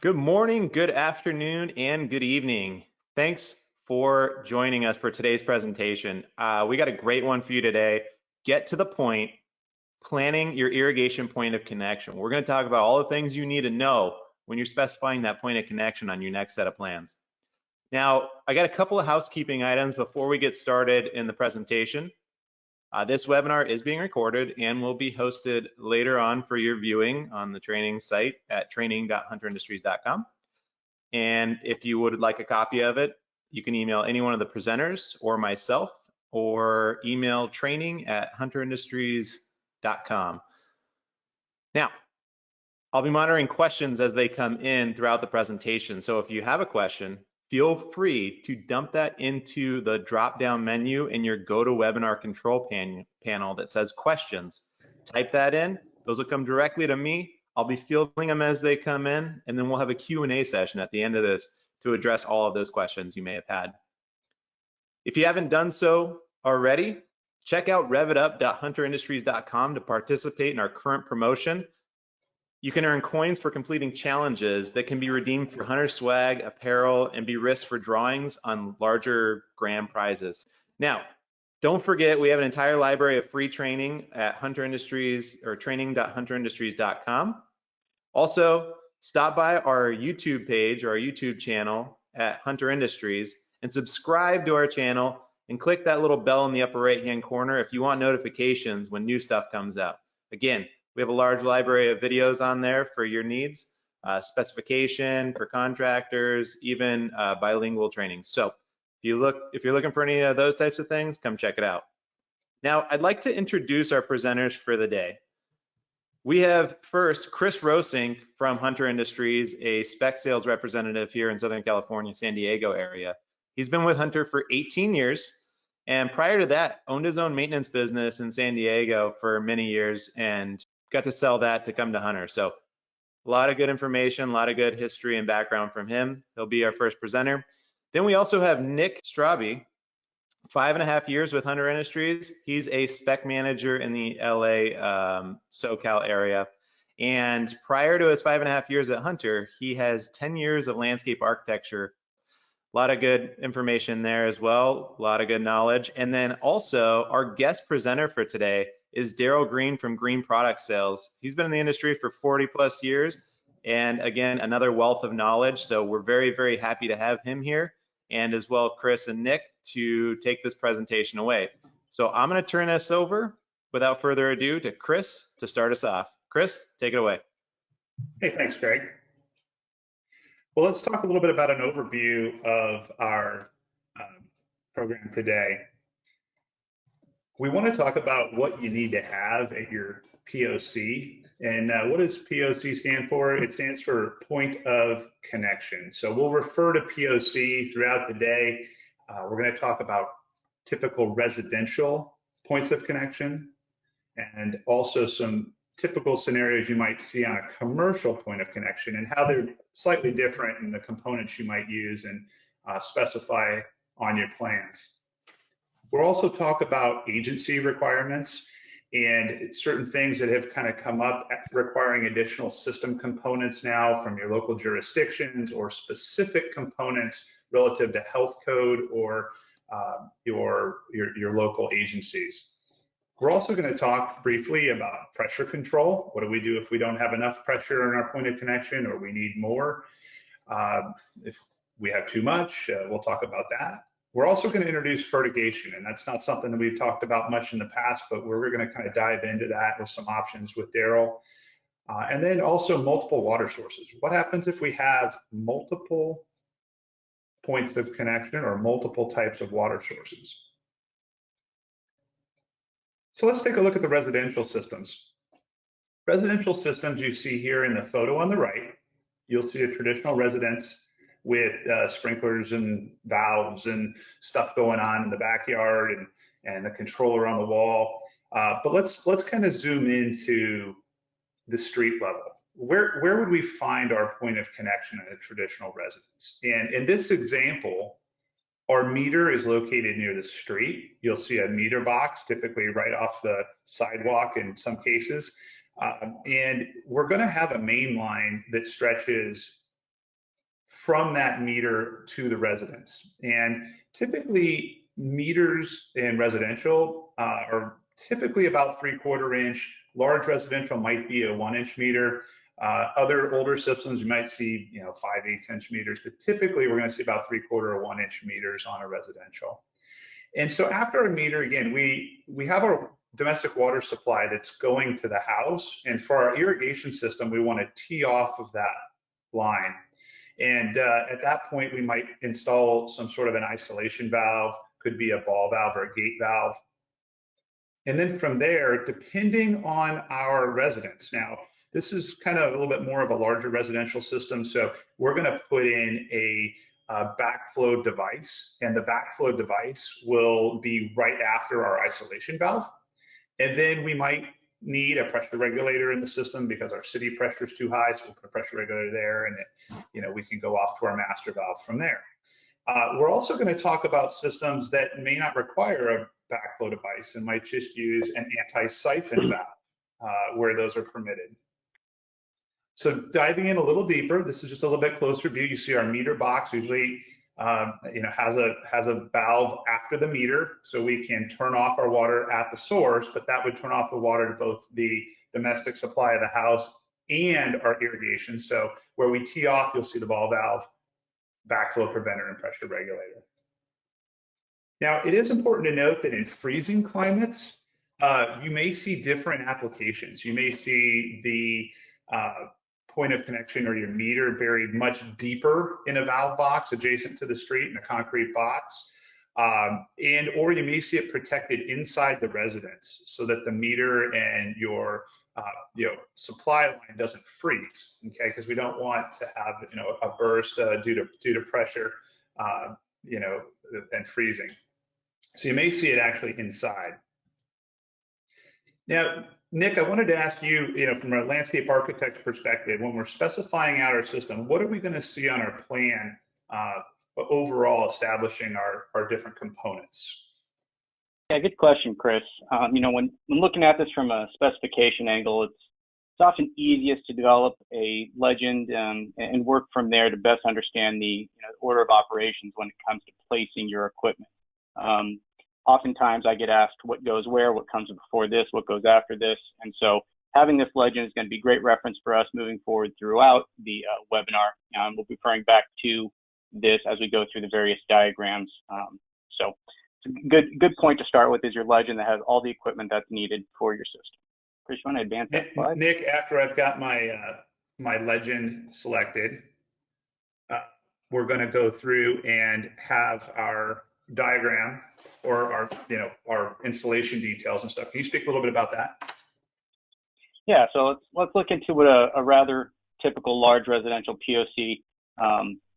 Good morning, good afternoon, and good evening. Thanks for joining us for today's presentation. We got a great one for you today. Get to the point, planning your irrigation point of connection. We're going to talk about all the things you need to know when you're specifying that point of connection on your next set of plans. Now, I got a couple of housekeeping items before we get started in the presentation. This webinar is being recorded and will be hosted later on for your viewing on the training site at training.hunterindustries.com. And if you would like a copy of it, you can email any one of the presenters or myself, or email training@hunterindustries.com. Now, I'll be monitoring questions as they come in throughout the presentation. So if you have a question, feel free to dump that into the drop-down menu in your GoToWebinar control panel that says questions. Type that in. Those will come directly to me. I'll be fielding them as they come in, and then we'll have a Q&A session at the end of this to address all of those questions you may have had. If you haven't done so already, check out revitup.hunterindustries.com to participate in our current promotion. You can earn coins for completing challenges that can be redeemed for hunter swag, apparel, and be risked for drawings on larger grand prizes. Now, don't forget, we have an entire library of free training at Hunter Industries or training.hunterindustries.com. Also, stop by our YouTube page or our YouTube channel at Hunter Industries and subscribe to our channel and click that little bell in the upper right-hand corner if you want notifications when new stuff comes out. Again, we have a large library of videos on there for your needs, specification for contractors, even bilingual training. So if you're looking for any of those types of things, come check it out. Now, I'd like to introduce our presenters for the day. We have first Chris Rosink from Hunter Industries, a spec sales representative here in Southern California, San Diego area. He's been with Hunter for 18 years. And prior to that, owned his own maintenance business in San Diego for many years and got to sell that to come to Hunter. So a lot of good information, a lot of good history and background from him. He'll be our first presenter. Then we also have Nick Straube, 5.5 years with Hunter Industries. He's a spec manager in the LA SoCal area. And prior to his 5.5 years at Hunter, he has 10 years of landscape architecture. A lot of good information there as well, a lot of good knowledge. And then also our guest presenter for today is Daryl Green from Green Product Sales. He's been in the industry for 40 plus years. And again, another wealth of knowledge. So we're very, very happy to have him here, and as well Chris and Nick to take this presentation away. So I'm going to turn this over without further ado to Chris to start us off. Chris, take it away. Hey, thanks, Greg. Well, let's talk a little bit about an overview of our program today. We want to talk about what you need to have at your POC. And what does POC stand for? It stands for point of connection. So we'll refer to POC throughout the day. We're going to talk about typical residential points of connection and also some typical scenarios you might see on a commercial point of connection and how they're slightly different in the components you might use and specify on your plans. We'll also talk about agency requirements and certain things that have kind of come up requiring additional system components now from your local jurisdictions or specific components relative to health code or your local agencies. We're also going to talk briefly about pressure control. What do we do if we don't have enough pressure in our point of connection or we need more? If we have too much, we'll talk about that. We're also going to introduce fertigation, and that's not something that we've talked about much in the past, but we're going to kind of dive into that with some options with Daryl. And then also multiple water sources. What happens if we have multiple points of connection or multiple types of water sources? So let's take a look at the residential systems. Residential systems you see here in the photo on the right, you'll see a traditional residence with sprinklers and valves and stuff going on in the backyard and the controller on the wall. But let's kind of zoom into the street level. Where would we find our point of connection in a traditional residence? And in this example, our meter is located near the street. You'll see a meter box, typically right off the sidewalk in some cases. And we're going to have a main line that stretches from that meter to the residence. And typically meters in residential are typically about 3/4 inch. Large residential might be a 1-inch meter. Other older systems, you might see, 5/8 inch meters, but typically we're going to see about 3/4 or 1-inch meters on a residential. And so after a meter, again, we have our domestic water supply that's going to the house. And for our irrigation system, we want to tee off of that line. And at that point, we might install some sort of an isolation valve, could be a ball valve or a gate valve. And then from there, depending on our residence, now this is kind of a little bit more of a larger residential system. So we're going to put in a backflow device, and the backflow device will be right after our isolation valve. And then we might need a pressure regulator in the system because our city pressure is too high, so we'll put a pressure regulator there, and then, we can go off to our master valve from there. We're also going to talk about systems that may not require a backflow device and might just use an anti-siphon valve where those are permitted. So diving in a little deeper, this is just a little bit closer view. You see our meter box usually has a valve after the meter, so we can turn off our water at the source, but that would turn off the water to both the domestic supply of the house and our irrigation. So where we tee off, you'll see the ball valve, backflow preventer, and pressure regulator. Now, it is important to note that in freezing climates, you may see different applications. You may see the point of connection or your meter buried much deeper in a valve box adjacent to the street in a concrete box, or you may see it protected inside the residence so that the meter and your supply line doesn't freeze, okay? Because we don't want to have a burst due to pressure, and freezing. So you may see it actually inside. Now, Nick, I wanted to ask you, from a landscape architect perspective, when we're specifying out our system, what are we going to see on our plan overall establishing our different components? Yeah, good question, Chris. When looking at this from a specification angle, it's often easiest to develop a legend and work from there to best understand the order of operations when it comes to placing your equipment. Oftentimes I get asked what goes where, what comes before this, what goes after this. And so having this legend is going to be great reference for us moving forward throughout the webinar. We'll be referring back to this as we go through the various diagrams. So it's a good point to start with is your legend that has all the equipment that's needed for your system. Chris, you want to advance that slide? Nick, after I've got my legend selected, we're going to go through and have our diagram or our installation details and stuff. Can you speak a little bit about that? Yeah, so let's look into what a rather typical large residential POC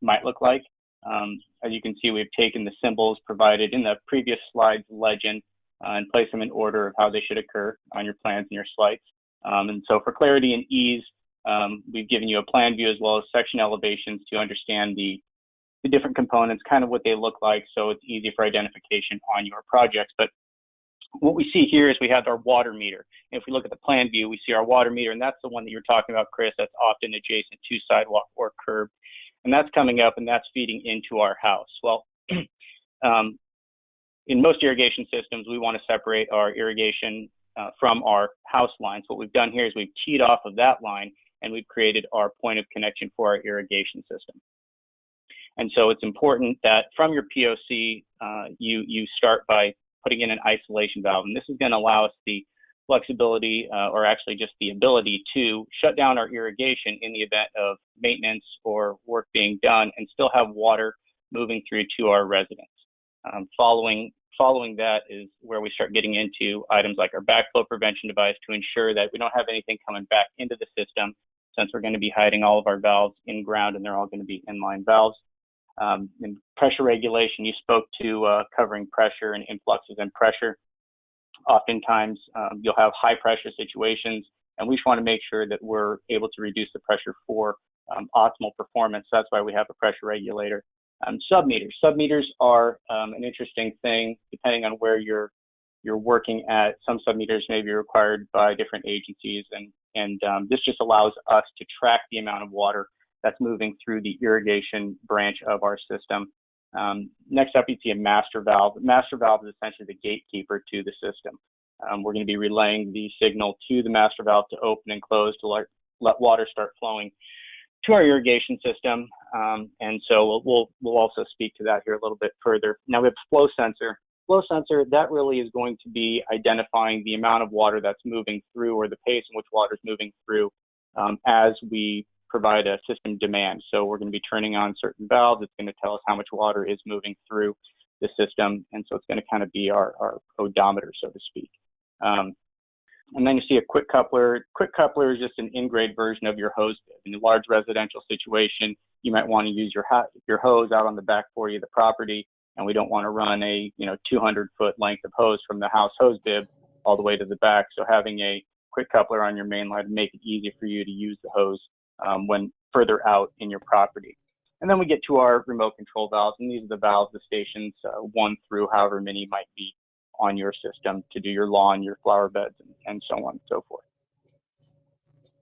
might look like. As you can see, we've taken the symbols provided in the previous slide's legend and placed them in order of how they should occur on your plans and your slides. And so for clarity and ease, we've given you a plan view as well as section elevations to understand the different components, kind of what they look like, so it's easy for identification on your projects. But what we see here is we have our water meter. And if we look at the plan view, we see our water meter, and that's the one that you're talking about, Chris, that's often adjacent to sidewalk or curb. And that's coming up and that's feeding into our house. Well, in most irrigation systems, we want to separate our irrigation from our house lines. What we've done here is we've teed off of that line and we've created our point of connection for our irrigation system. And so it's important that from your POC, you start by putting in an isolation valve. And this is going to allow us the flexibility or actually just the ability to shut down our irrigation in the event of maintenance or work being done and still have water moving through to our residents. Following that is where we start getting into items like our backflow prevention device to ensure that we don't have anything coming back into the system, since we're going to be hiding all of our valves in ground and they're all going to be inline valves. And pressure regulation, you spoke to covering pressure and influxes and pressure. Oftentimes you'll have high pressure situations, and we just want to make sure that we're able to reduce the pressure for optimal performance. That's why we have a pressure regulator. Sub-meters. Sub-meters are an interesting thing depending on where you're working at. Some sub-meters may be required by different agencies, and this just allows us to track the amount of water that's moving through the irrigation branch of our system. Next up, you see a master valve. The master valve is essentially the gatekeeper to the system. We're going to be relaying the signal to the master valve to open and close to let water start flowing to our irrigation system. And so we'll also speak to that here a little bit further. Now we have flow sensor. Flow sensor, that really is going to be identifying the amount of water that's moving through, or the pace in which water is moving through as we provide a system demand. So we're going to be turning on certain valves. It's going to tell us how much water is moving through the system. And so it's going to kind of be our odometer, so to speak. And then you see a quick coupler. Quick coupler is just an in-grade version of your hose bib. In a large residential situation, you might want to use your hose out on the back 40 of the property, and we don't want to run a 200-foot length of hose from the house hose bib all the way to the back. So having a quick coupler on your main line to make it easy for you to use the hose when further out in your property. And then we get to our remote control valves, and these are the valves, the stations 1 through however many might be on your system to do your lawn, your flower beds, and so on and so forth.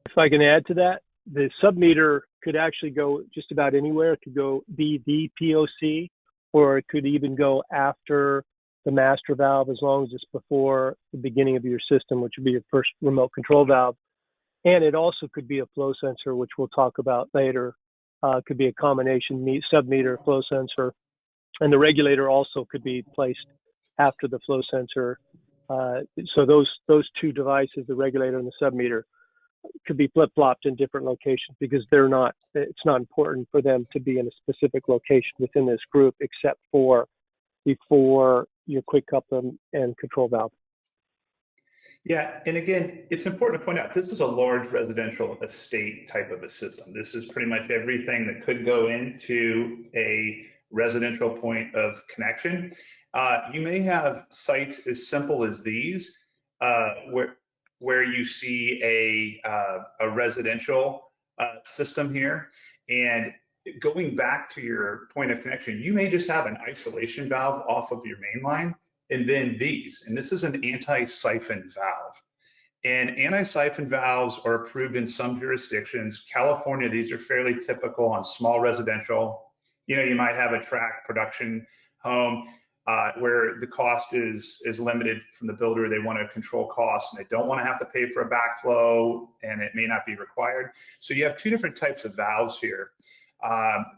If I can add to that, the sub-meter could actually go just about anywhere. It could be the POC, or it could even go after the master valve, as long as it's before the beginning of your system, which would be your first remote control valve. And it also could be a flow sensor, which we'll talk about later. It could be a combination sub-meter flow sensor. And the regulator also could be placed after the flow sensor. So those two devices, the regulator and the sub-meter, could be flip-flopped in different locations, because it's not important for them to be in a specific location within this group, except for before your quick coupler and control valve. Yeah, and again, it's important to point out, this is a large residential estate type of a system. This is pretty much everything that could go into a residential point of connection. You may have sites as simple as these, where you see a residential system here, and going back to your point of connection, you may just have an isolation valve off of your main line, and then these, and this is an anti-siphon valve. And anti-siphon valves are approved in some jurisdictions. California, these are fairly typical on small residential. You might have a tract production home where the cost is limited from the builder. They want to control costs, and they don't want to have to pay for a backflow, and it may not be required. So you have two different types of valves here.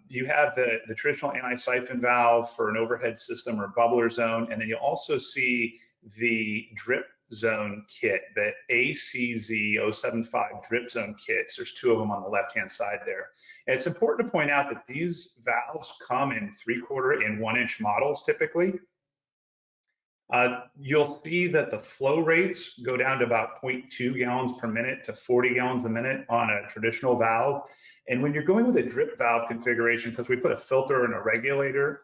You have the traditional anti-siphon valve for an overhead system or bubbler zone, and then you also see the drip zone kit, the ACZ075 drip zone kits. There's two of them on the left-hand side there. And it's important to point out that these valves come in 3/4 and 1-inch models typically. You'll see that the flow rates go down to about 0.2 gallons per minute to 40 gallons a minute on a traditional valve. And when you're going with a drip valve configuration, because we put a filter and a regulator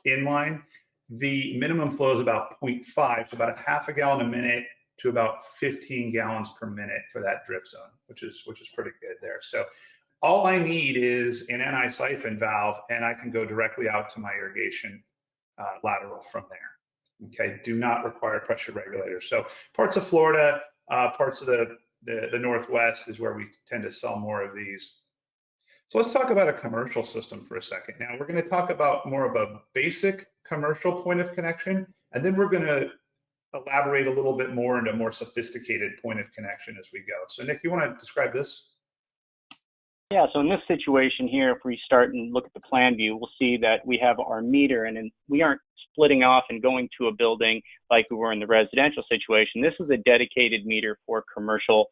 in line, the minimum flow is about 0.5, so about 1/2 gallon a minute to about 15 gallons per minute for that drip zone, which is pretty good there. So all I need is an anti-siphon valve, and I can go directly out to my irrigation lateral from there. Okay, do not require pressure regulator. So parts of Florida, parts of the Northwest is where we tend to sell more of these. So let's talk about a commercial system for a second. Now we're going to talk about more of a basic commercial point of connection, and then we're going to elaborate a little bit more into a more sophisticated point of connection as we go. So Nick, you want to describe this? Yeah, so in this situation here, if we start and look at the plan view, we'll see that we have our meter, and we aren't splitting off and going to a building like we were in the residential situation. This is a dedicated meter for commercial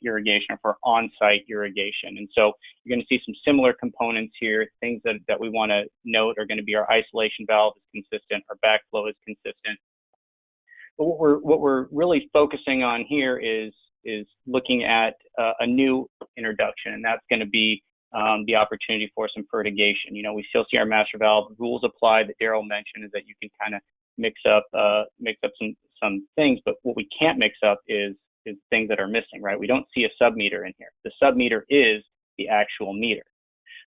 irrigation, or for on-site irrigation. And so you're going to see some similar components here. Things that we want to note are going to be our isolation valve is consistent, our backflow is consistent. But what we're really focusing on here is looking at a new introduction, and that's going to be the opportunity for some fertigation. We still see our master valve rules apply that Daryl mentioned, is that you can kind of mix up some things, but what we can't mix up is things that are missing, right? We don't see a sub-meter in here. The sub-meter is the actual meter.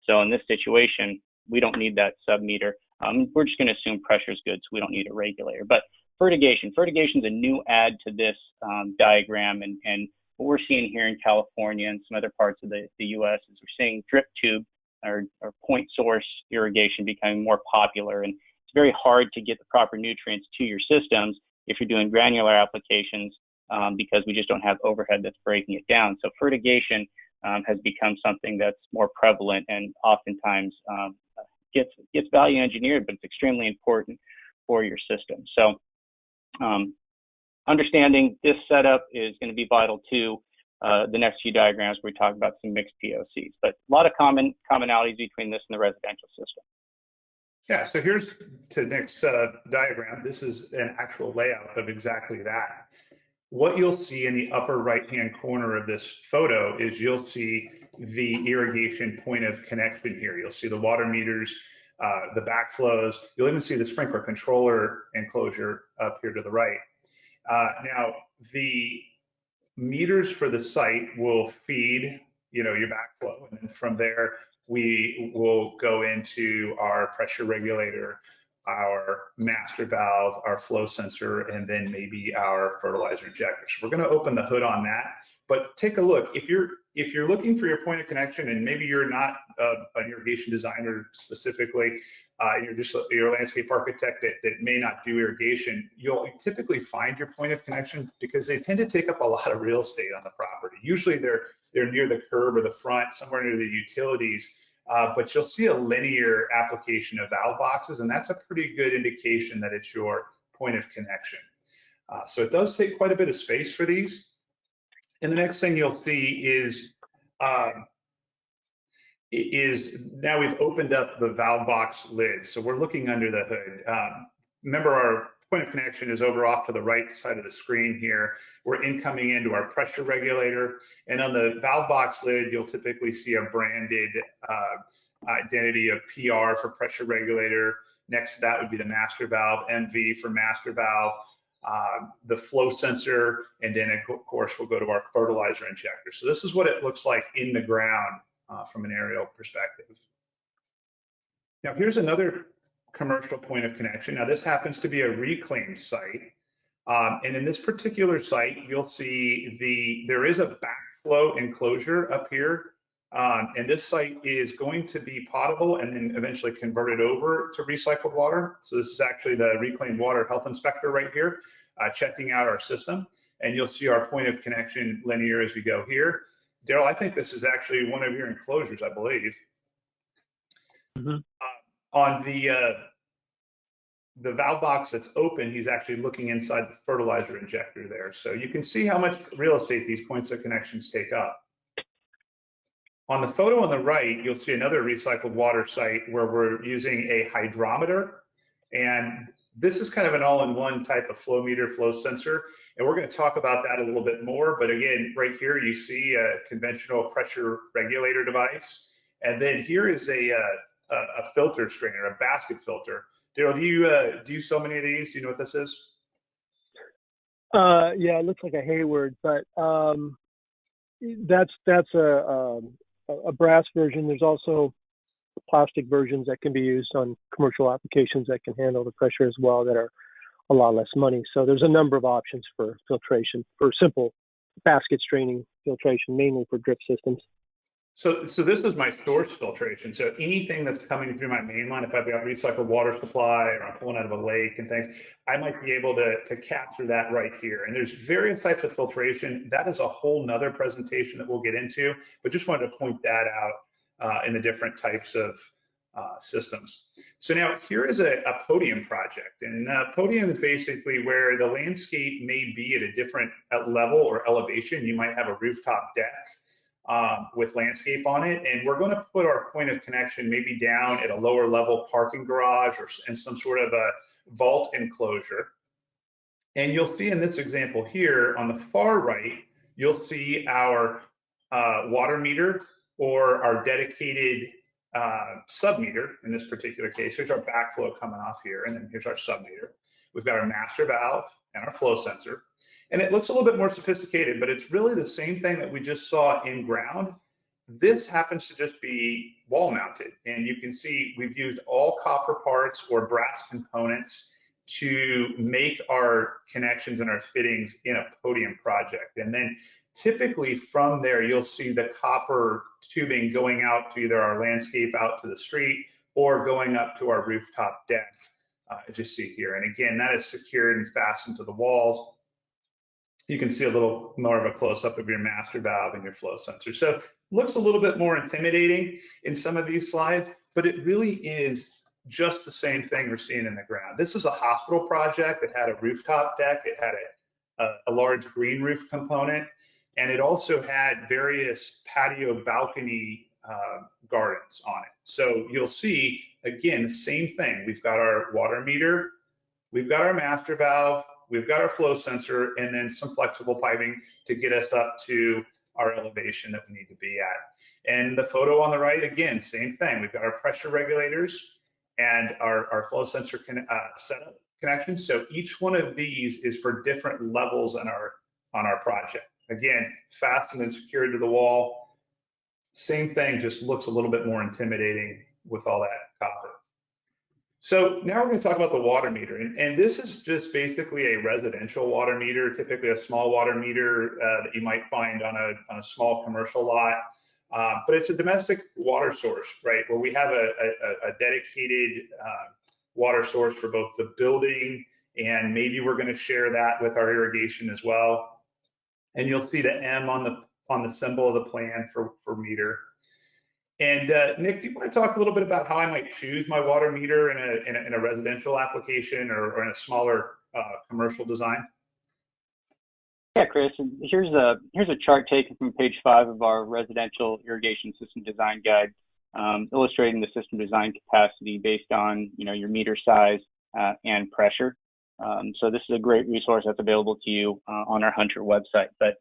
So in this situation, we don't need that sub-meter. We're just going to assume pressure is good, so we don't need a regulator. But fertigation is a new add to this diagram, and what we're seeing here in California and some other parts of the US is we're seeing drip tube or point source irrigation becoming more popular. And it's very hard to get the proper nutrients to your systems if you're doing granular applications because we just don't have overhead that's breaking it down. So fertigation has become something that's more prevalent and oftentimes gets value engineered, but it's extremely important for your system. So understanding this setup is going to be vital to the next few diagrams where we talk about some mixed POCs, but a lot of commonalities between this and the residential system. Yeah, so here's to the next diagram. This is an actual layout of exactly that. What you'll see in the upper right-hand corner of this photo is you'll see the irrigation point of connection here. You'll see the water meters, the backflows. You'll even see the sprinkler controller enclosure up here to the right. Now, the meters for the site will feed, your backflow, and then from there we will go into our pressure regulator, our master valve, our flow sensor, and then maybe our fertilizer injector. So we're going to open the hood on that, but take a look. If you're looking for your point of connection, and maybe you're not an irrigation designer specifically, you're a landscape architect that may not do irrigation, you'll typically find your point of connection because they tend to take up a lot of real estate on the property. Usually they're near the curb or the front, somewhere near the utilities. But you'll see a linear application of valve boxes, and that's a pretty good indication that it's your point of connection. So it does take quite a bit of space for these. And the next thing you'll see is now we've opened up the valve box lid. So we're looking under the hood. Remember, our point of connection is over off to the right side of the screen here. We're incoming into our pressure regulator. And on the valve box lid, you'll typically see a branded identity of PR for pressure regulator. Next to that would be the master valve, MV for master valve, the flow sensor, and then of course we'll go to our fertilizer injector. So this is what it looks like in the ground from an aerial perspective. Now here's another commercial point of connection. Now this happens to be a reclaimed site. And in this particular site, you'll see there is a backflow enclosure up here. And this site is going to be potable and then eventually converted over to recycled water. So this is actually the reclaimed water health inspector right here, checking out our system. And you'll see our point of connection linear as we go here. Daryl, I think this is actually one of your enclosures, I believe. Mm-hmm. On the valve box that's open, he's actually looking inside the fertilizer injector there. So you can see how much real estate these points of connections take up. On the photo on the right, you'll see another recycled water site where we're using a hydrometer. And this is kind of an all-in-one type of flow meter, flow sensor. And we're going to talk about that a little bit more. But again, right here, you see a conventional pressure regulator device. And then here is a filter strainer, a basket filter. Daryl, do you so many of these? Do you know what this is? Yeah, it looks like a Hayward, but that's a brass version. There's also plastic versions that can be used on commercial applications that can handle the pressure as well, that are a lot less money. So there's a number of options for filtration, for simple basket straining filtration, mainly for drip systems. So this is my source filtration. So anything that's coming through my main line, if I've got recycled water supply or I'm pulling out of a lake and things, I might be able to capture that right here. And there's various types of filtration. That is a whole nother presentation that we'll get into, but just wanted to point that out in the different types of systems. So now here is a Podium project. And Podium is basically where the landscape may be at a different level or elevation. You might have a rooftop deck with landscape on it, and we're going to put our point of connection maybe down at a lower level parking garage or in some sort of a vault enclosure. And you'll see in this example here on the far right, you'll see our water meter or our dedicated sub-meter. In this particular case, here's our backflow coming off here, and then here's our sub-meter. We've got our master valve and our flow sensor. And it looks a little bit more sophisticated, but it's really the same thing that we just saw in ground. This happens to just be wall mounted. And you can see we've used all copper parts or brass components to make our connections and our fittings in a Podium project. And then typically from there, you'll see the copper tubing going out to either our landscape out to the street or going up to our rooftop deck, as you see here. And again, that is secured and fastened to the walls. You can see a little more of a close-up of your master valve and your flow sensor. So it looks a little bit more intimidating in some of these slides, but it really is just the same thing we're seeing in the ground. This is a hospital project that had a rooftop deck. It had a large green roof component, and it also had various patio balcony gardens on it. So you'll see, again, the same thing. We've got our water meter, we've got our master valve, we've got our flow sensor, and then some flexible piping to get us up to our elevation that we need to be at. And the photo on the right, again, same thing. We've got our pressure regulators and our flow sensor setup connections. So each one of these is for different levels on our project. Again, fastened and secured to the wall. Same thing, just looks a little bit more intimidating with all that copper. So now we're going to talk about the water meter. And this is just basically a residential water meter, typically a small water meter that you might find on a small commercial lot. But it's a domestic water source, right, where we have a dedicated water source for both the building, and maybe we're going to share that with our irrigation as well. And you'll see the M on the symbol of the plan for meter. And Nick, do you want to talk a little bit about how I might choose my water meter in a residential application or in a smaller commercial design? Yeah, Chris, here's a chart taken from page 5 of our residential irrigation system design guide, illustrating the system design capacity based on your meter size and pressure. So this is a great resource that's available to you on our Hunter website. But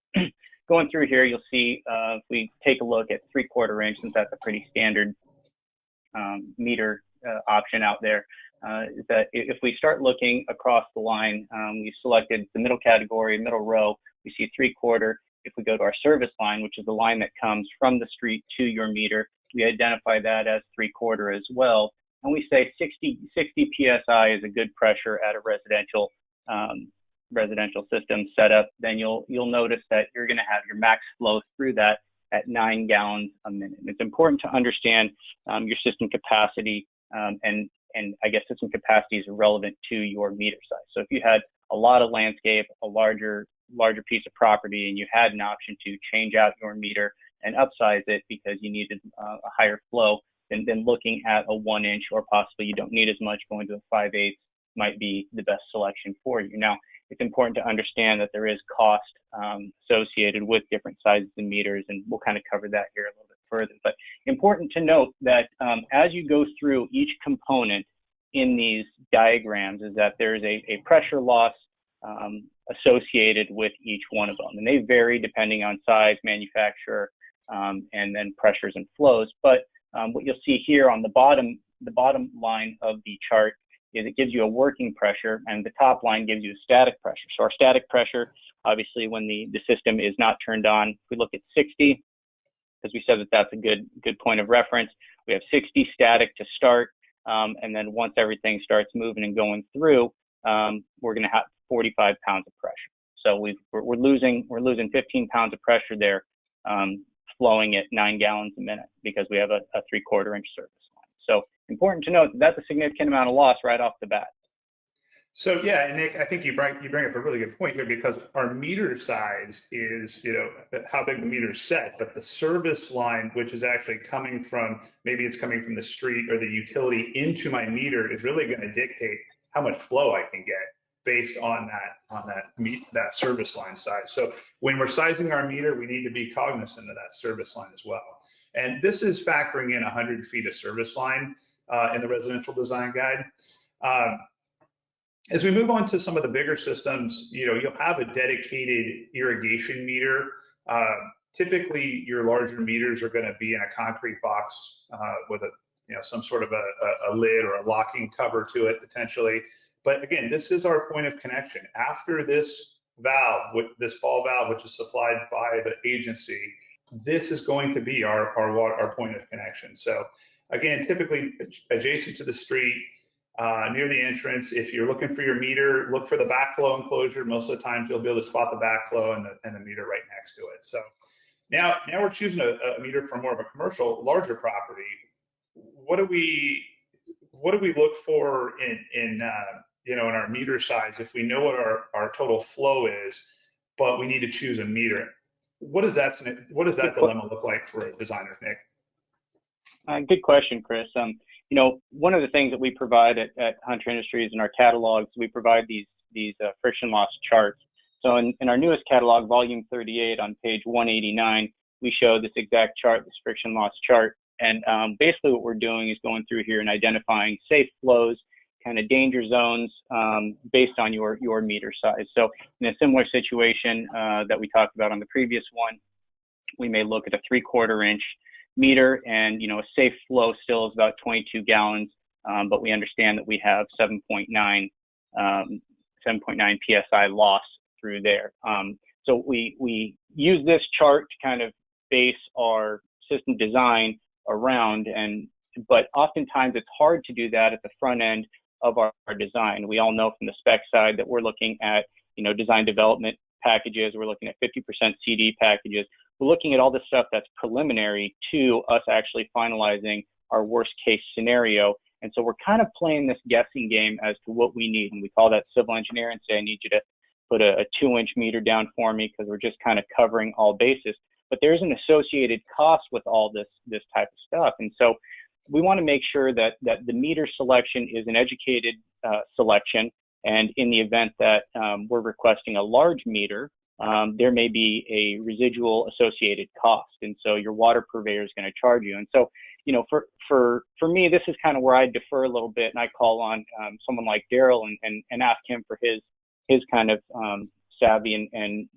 going through here, you'll see if we take a look at 3/4 inch, since that's a pretty standard meter option out there, is that if we start looking across the line, we selected the middle category, middle row, we see 3/4. If we go to our service line, which is the line that comes from the street to your meter, we identify that as 3/4 as well. And we say 60 PSI is a good pressure at a residential system setup. Then you'll notice that you're going to have your max flow through that at 9 gallons a minute. And it's important to understand your system capacity, and I guess system capacity is relevant to your meter size. So if you had a lot of landscape, a larger piece of property, and you had an option to change out your meter and upsize it because you needed a higher flow, then looking at a 1 inch, or possibly you don't need as much, going to a 5/8 might be the best selection for you. Now, it's important to understand that there is cost associated with different sizes of meters, and we'll kind of cover that here a little bit further. But important to note that as you go through each component in these diagrams, is that there's a pressure loss associated with each one of them, and they vary depending on size, manufacturer, and then pressures and flows. But what you'll see here on the bottom line of the chart is it gives you a working pressure, and the top line gives you a static pressure. So our static pressure, obviously, when the system is not turned on, if we look at 60, because we said that that's a good point of reference, we have 60 static to start, and then once everything starts moving and going through, we're going to have 45 pounds of pressure. So we're losing 15 pounds of pressure there, flowing at 9 gallons a minute, because we have a 3/4 inch service line. So important to note that that's a significant amount of loss right off the bat. So yeah, and Nick, I think you bring up a really good point here, because our meter size is, how big the meter is set, but the service line, which is actually coming from, maybe it's coming from the street or the utility into my meter, is really going to dictate how much flow I can get based on that service line size. So when we're sizing our meter, we need to be cognizant of that service line as well. And this is factoring in 100 feet of service line in the residential design guide. As we move on to some of the bigger systems, you'll have a dedicated irrigation meter. Typically, your larger meters are going to be in a concrete box with some sort of a lid or a locking cover to it potentially. But again, this is our point of connection. After this valve, this ball valve, which is supplied by the agency, this is going to be our point of connection. So again, typically adjacent to the street, near the entrance. If you're looking for your meter, look for the backflow enclosure. Most of the times you'll be able to spot the backflow and the meter right next to it. So now we're choosing a meter for more of a commercial, larger property. What do we look for in our meter size if we know what our total flow is, but we need to choose a meter? What does that dilemma look like for a designer, Nick? Good question, Chris. One of the things that we provide at Hunter Industries in our catalogs, we provide these friction loss charts. So in our newest catalog, volume 38 on page 189, we show this exact chart, this friction loss chart. And basically what we're doing is going through here and identifying safe flows, kind of danger zones based on your meter size. So in a similar situation that we talked about on the previous one, we may look at a 3/4 inch meter, and a safe flow still is about 22 gallons, but we understand that we have 7.9 psi loss through there. So we use this chart to kind of base our system design around, but oftentimes it's hard to do that at the front end of our design. We all know from the spec side that we're looking at design development packages, we're looking at 50% CD packages. We're looking at all this stuff that's preliminary to us actually finalizing our worst case scenario. And so we're kind of playing this guessing game as to what we need. And we call that civil engineer and say, I need you to put a 2-inch meter down for me, because we're just kind of covering all bases. But there's an associated cost with all this type of stuff. And so we want to make sure that the meter selection is an educated selection. And in the event that we're requesting a large meter, there may be a residual associated cost, and so your water purveyor is going to charge you. And so, for me, this is kind of where I defer a little bit, and I call on someone like Daryl and ask him for his kind of savvy and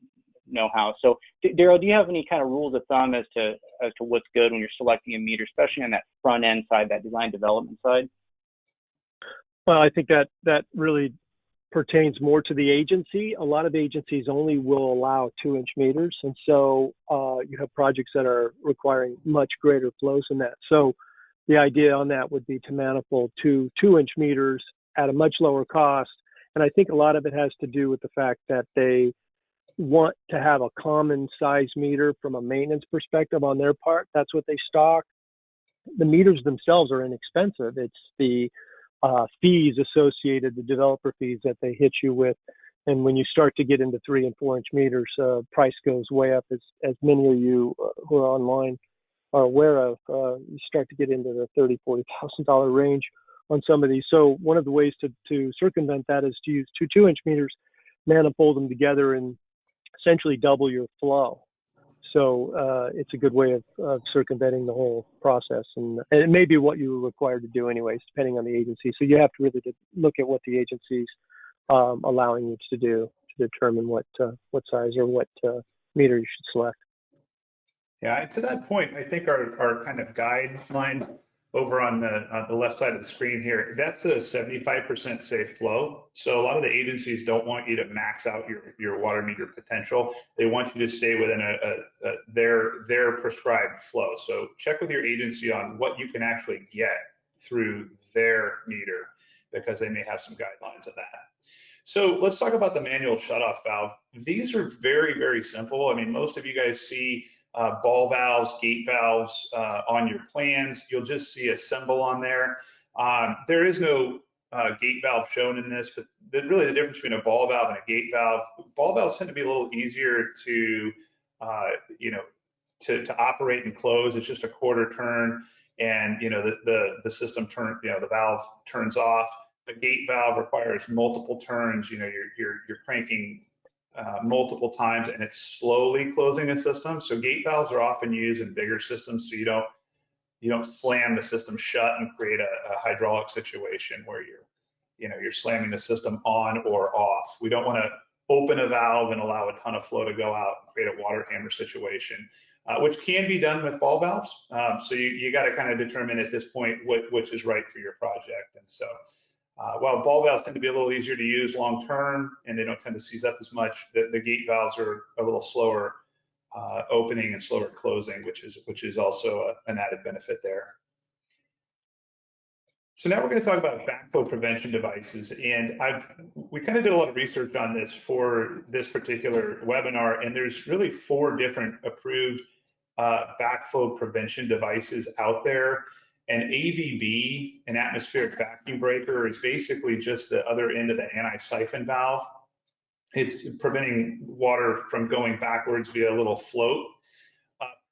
know-how. So, Daryl, do you have any kind of rules of thumb as to what's good when you're selecting a meter, especially on that front end side, that design development side? Well, I think that really pertains more to the agency. A lot of agencies only will allow 2-inch meters, and so you have projects that are requiring much greater flows than that. So the idea on that would be to manifold 2-inch meters at a much lower cost. And I think a lot of it has to do with the fact that they want to have a common size meter from a maintenance perspective on their part. That's what they stock. The meters themselves are inexpensive. It's the fees associated, the developer fees that they hit you with. And when you start to get into 3- and 4-inch meters, price goes way up, as many of you who are online are aware of. You start to get into the $30,000, $40,000 range on some of these. So one of the ways to circumvent that is to use 2 2-inch meters, manifold them together, and essentially double your flow. So it's a good way of circumventing the whole process, and it may be what you were required to do anyways, depending on the agency. So you have to really look at what the agency's allowing you to do to determine what size or what meter you should select. Yeah, to that point, I think our kind of guidelines over on the left side of the screen here, that's a 75% safe flow. So a lot of the agencies don't want you to max out your water meter potential. They want you to stay within their prescribed flow. So check with your agency on what you can actually get through their meter, because they may have some guidelines of that. So let's talk about the manual shutoff valve. These are very, very simple. I mean, most of you guys see ball valves, gate valves on your plans. You'll just see a symbol on there. There is no gate valve shown in this, but really the difference between a ball valve and a gate valve, ball valves tend to be a little easier to operate and close. It's just a quarter turn, and the system the valve turns off. The gate valve requires multiple turns. You're cranking multiple times, and it's slowly closing a system. So gate valves are often used in bigger systems, so you don't slam the system shut and create a hydraulic situation where you're slamming the system on or off. We don't want to open a valve and allow a ton of flow to go out and create a water hammer situation, which can be done with ball valves. So you got to kind of determine at this point which is right for your project. And so while ball valves tend to be a little easier to use long term, and they don't tend to seize up as much, the gate valves are a little slower opening and slower closing, which is also an added benefit there. So now we're going to talk about backflow prevention devices, and we kind of did a lot of research on this for this particular webinar, and there's really 4 different approved backflow prevention devices out there. An AVB, an atmospheric vacuum breaker, is basically just the other end of the anti-siphon valve. It's preventing water from going backwards via a little float.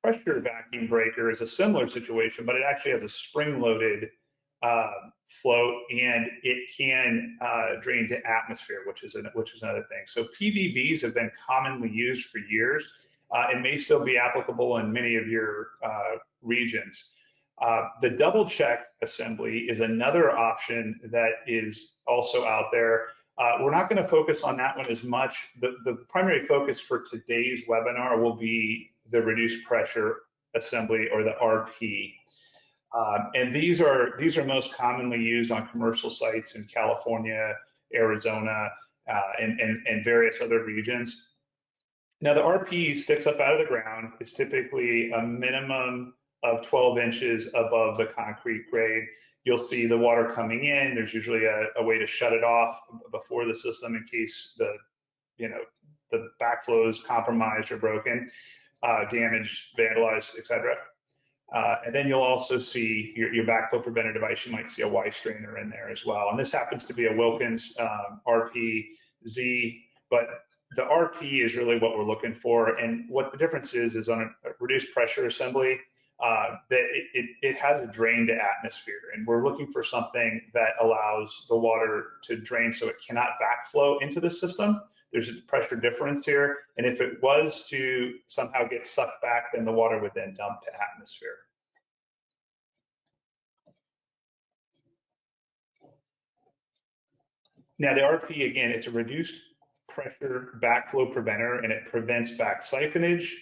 Pressure vacuum breaker is a similar situation, but it actually has a spring-loaded float, and it can drain to atmosphere, which is another thing. So PVVs have been commonly used for years, and may still be applicable in many of your regions. The double check assembly is another option that is also out there. We're not going to focus on that one as much. The primary focus for today's webinar will be the reduced pressure assembly, or the RP. And these are most commonly used on commercial sites in California, Arizona, and various other regions. Now, the RP sticks up out of the ground. It's typically a minimum of 12 inches above the concrete grade. You'll see the water coming in. There's usually a way to shut it off before the system in case the backflow is compromised or broken, damaged, vandalized, etc. And then you'll also see your backflow preventer device. You might see a Y strainer in there as well. And this happens to be a Wilkins RP-Z, but the RP is really what we're looking for. And what the difference is on a reduced pressure assembly, that it has a drain to atmosphere. And we're looking for something that allows the water to drain so it cannot backflow into the system. There's a pressure difference here. And if it was to somehow get sucked back, then the water would then dump to atmosphere. Now the RP, again, it's a reduced pressure backflow preventer, and it prevents back siphonage,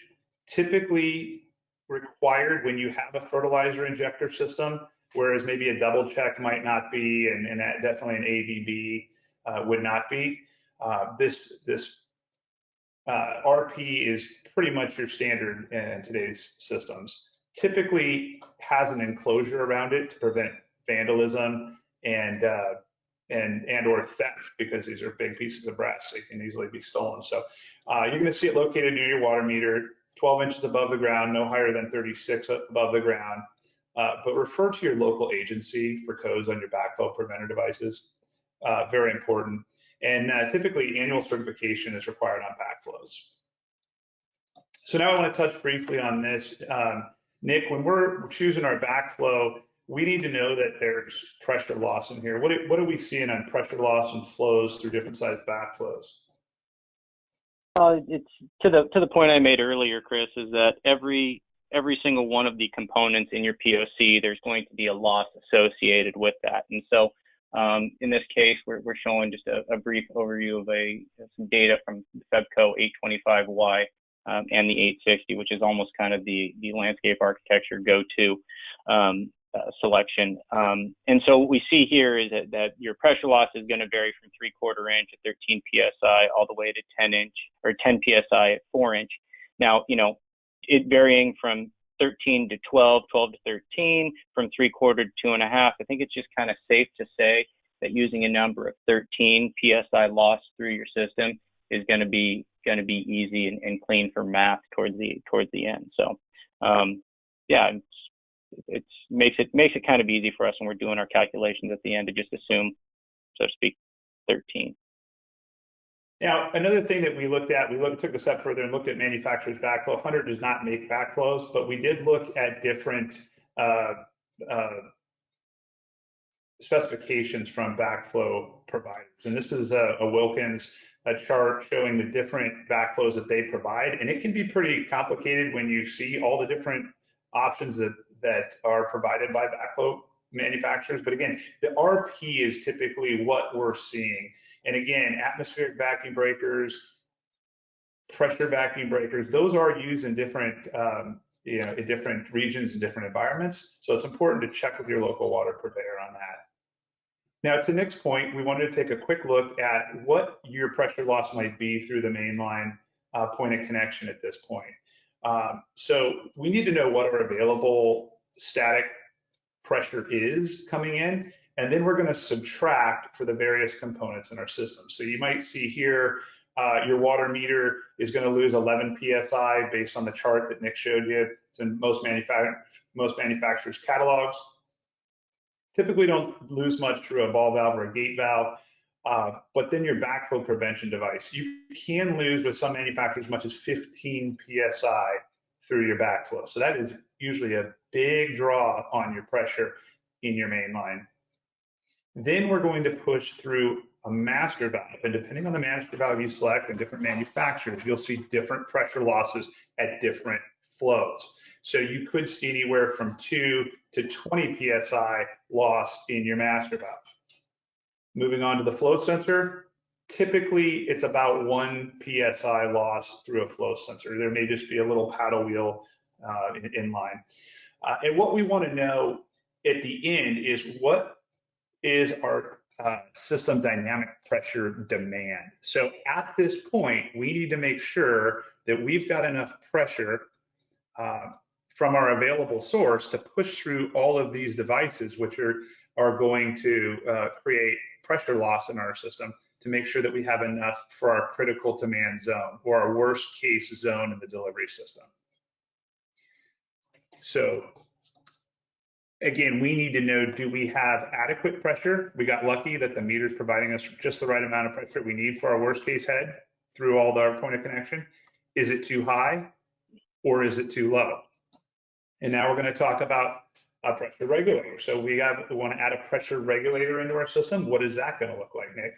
typically required when you have a fertilizer injector system, whereas maybe a double check might not be, and that definitely an AVB would not be. This RP is pretty much your standard in today's systems. Typically has an enclosure around it to prevent vandalism and or theft, because these are big pieces of brass, so they can easily be stolen. So you're going to see it located near your water meter, 12 inches above the ground, no higher than 36 above the ground. But refer to your local agency for codes on your backflow preventer devices. Very important. And typically annual certification is required on backflows. So now I want to touch briefly on this. Nick, when we're choosing our backflow, we need to know that there's pressure loss in here. What are we seeing on pressure loss and flows through different size backflows? It's to the point I made earlier, Chris, is that every single one of the components in your POC, there's going to be a loss associated with that. And so in this case, we're showing just a brief overview of some data from the FEBCO 825Y and the 860, which is almost kind of the landscape architecture go-to selection. And so what we see here is that your pressure loss is going to vary from 3/4 inch at 13 psi all the way to 10 inch or 10 psi at 4 inch. Now, it varying from 13 to 12, 12 to 13, from 3/4 to 2.5. I think it's just kind of safe to say that using a number of 13 psi loss through your system is going to be easy and clean for math towards the end. So, yeah, it makes it kind of easy for us when we're doing our calculations at the end to just assume, so to speak, 13. Now, another thing that we looked at, took a step further and looked at manufacturer's backflow. Hunter does not make backflows, but we did look at different specifications from backflow providers. And this is a Wilkins chart showing the different backflows that they provide. And it can be pretty complicated when you see all the different options that are provided by backflow manufacturers. But again, the RP is typically what we're seeing. And again, atmospheric vacuum breakers, pressure vacuum breakers, those are used in different, in different regions and different environments. So it's important to check with your local water purveyor on that. Now, to Nick's point, we wanted to take a quick look at what your pressure loss might be through the mainline point of connection at this point. So we need to know what our available static pressure is coming in, and then we're going to subtract for the various components in our system. So you might see here, your water meter is going to lose 11 PSI based on the chart that Nick showed you. It's in most manufacturers' catalogs. Typically don't lose much through a ball valve or a gate valve, but then your backflow prevention device, you can lose with some manufacturers as much as 15 PSI through your backflow. So that is usually a big draw on your pressure in your main line. Then we're going to push through a master valve, and depending on the master valve you select and different manufacturers, you'll see different pressure losses at different flows. So you could see anywhere from 2 to 20 PSI loss in your master valve. Moving on to the flow sensor, typically it's about 1 PSI loss through a flow sensor. There may just be a little paddle wheel in line. And what we want to know at the end is what is our system dynamic pressure demand. So at this point, we need to make sure that we've got enough pressure from our available source to push through all of these devices, which are going to create pressure loss in our system, to make sure that we have enough for our critical demand zone, or our worst case zone in the delivery system. So again, we need to know, do we have adequate pressure? We got lucky that the meter is providing us just the right amount of pressure we need for our worst case head through all our point of connection. Is it too high or is it too low? And now we're going to talk about a pressure regulator. So we want to add a pressure regulator into our system. What is that going to look like, Nick?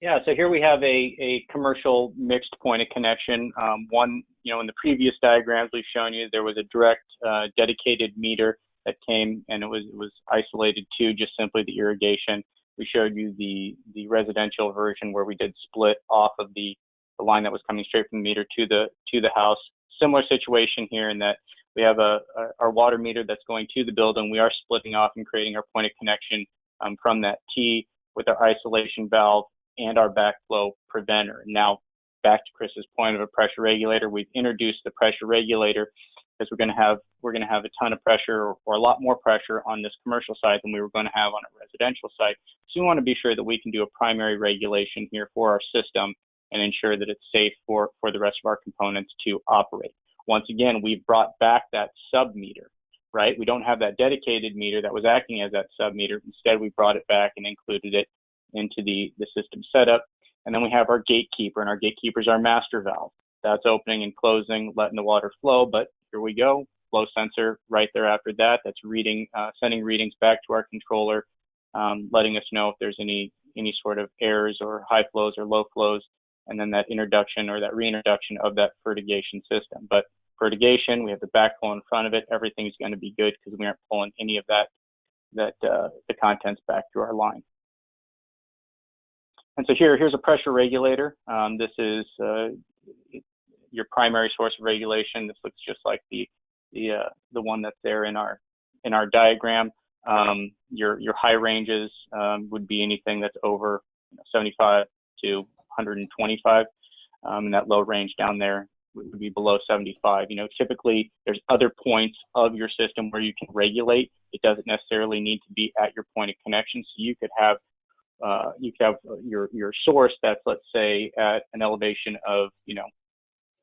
Yeah, so here we have a commercial mixed point of connection. One, in the previous diagrams we've shown you, there was a direct dedicated meter that came, and it was isolated to just simply the irrigation. We showed you the residential version where we did split off of the line that was coming straight from the meter to the house. Similar situation here in that we have our water meter that's going to the building. We are splitting off and creating our point of connection from that T with our isolation valve and our backflow preventer. Now, back to Chris's point of a pressure regulator, we've introduced the pressure regulator because we're going to have a ton of pressure, or a lot more pressure on this commercial side than we were going to have on a residential side. So we want to be sure that we can do a primary regulation here for our system and ensure that it's safe for the rest of our components to operate. Once again, we've brought back that sub-meter, right? We don't have that dedicated meter that was acting as that sub-meter. Instead, we brought it back and included it into the system setup. And then we have our gatekeeper, and our gatekeeper is our master valve. That's opening and closing, letting the water flow, but here we go. Flow sensor right there after that. That's sending readings back to our controller, letting us know if there's any sort of errors or high flows or low flows, and then that introduction or that reintroduction of that fertigation system. But fertigation, we have the backflow in front of it. Everything's going to be good because we aren't pulling any of the contents back through our line. And so here's a pressure regulator. This is your primary source of regulation. This looks just like the one that's there in our diagram. Your high ranges would be anything that's over 75 to 125, and that low range down there would be below 75. Typically there's other points of your system where you can regulate. It doesn't necessarily need to be at your point of connection. So you could have your source that's, let's say, at an elevation of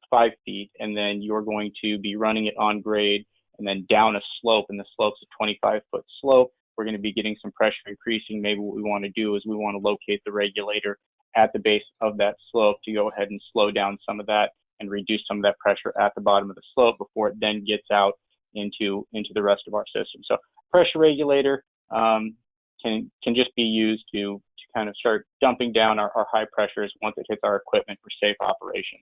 5 feet, and then you're going to be running it on grade and then down a slope, and the slope's a 25-foot slope. We're going to be getting some pressure increasing. Maybe what we want to do is we want to locate the regulator at the base of that slope to go ahead and slow down some of that and reduce some of that pressure at the bottom of the slope before it then gets out into the rest of our system. So pressure regulator can just be used to kind of start dumping down our high pressures once it hits our equipment for safe operation.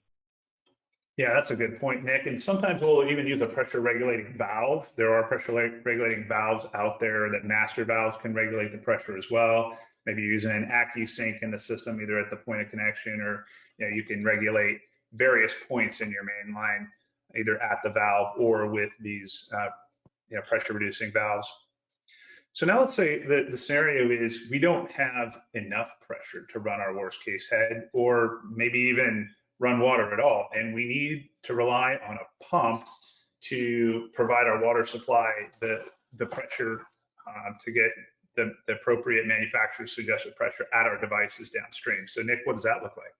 Yeah, that's a good point, Nick. And sometimes we'll even use a pressure regulating valve. There are pressure regulating valves out there that master valves can regulate the pressure as well. Maybe using an AccuSync in the system, either at the point of connection, or you can regulate various points in your main line, either at the valve or with these pressure reducing valves. So now let's say that the scenario is we don't have enough pressure to run our worst case head, or maybe even run water at all, and we need to rely on a pump to provide our water supply the pressure to get the appropriate manufacturer's suggested pressure at our devices downstream. So Nick, what does that look like?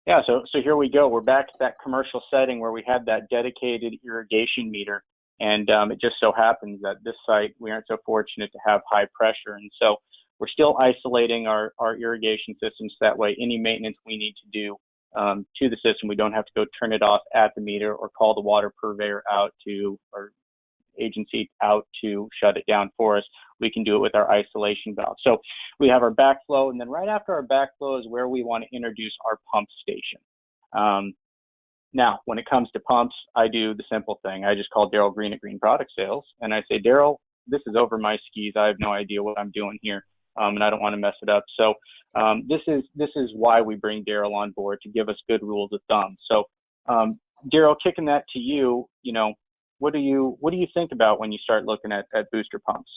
Yeah, so here we go. We're back to that commercial setting where we had that dedicated irrigation meter. And it just so happens that this site, we aren't so fortunate to have high pressure. And so we're still isolating our irrigation systems. That way, any maintenance we need to do to the system, we don't have to go turn it off at the meter or call the water purveyor out to, or agency out to shut it down for us. We can do it with our isolation valve. So we have our backflow, and then right after our backflow is where we want to introduce our pump station. Now, when it comes to pumps, I do the simple thing. I just call Daryl Green at Green Product Sales, and I say, Daryl, this is over my skis. I have no idea what I'm doing here, and I don't want to mess it up. So this is why we bring Daryl on board, to give us good rules of thumb. So Daryl, kicking that to you, you know, what do you think about when you start looking at booster pumps?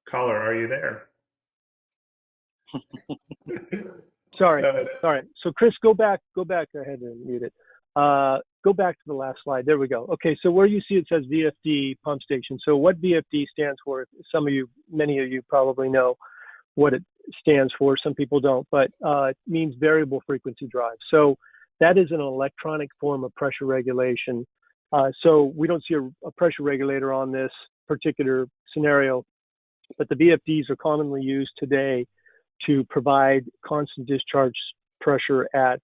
Caller, are you there? Sorry. So Chris, go back ahead and mute it. Go back to the last slide. There we go. Okay, so where you see it says VFD pump station. So what VFD stands for, many of you probably know what it stands for. Some people don't, but it means variable frequency drive. So that is an electronic form of pressure regulation. So we don't see a pressure regulator on this particular scenario, but the VFDs are commonly used today to provide constant discharge pressure at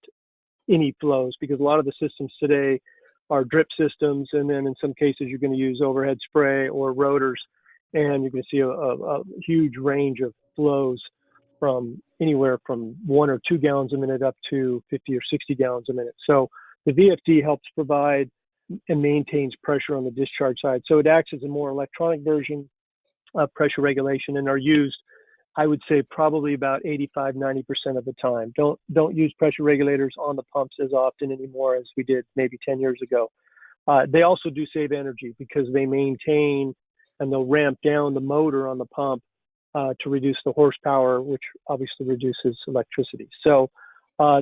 any flows, because a lot of the systems today are drip systems, and then in some cases you're going to use overhead spray or rotors, and you're going to see a huge range of flows from anywhere from 1 or 2 gallons a minute up to 50 or 60 gallons a minute. So the VFD helps provide and maintains pressure on the discharge side. So it acts as a more electronic version of pressure regulation, and are used, I would say, probably about 85–90% of the time. Don't use pressure regulators on the pumps as often anymore as we did maybe 10 years ago. They also do save energy because they maintain and they'll ramp down the motor on the pump to reduce the horsepower, which obviously reduces electricity. So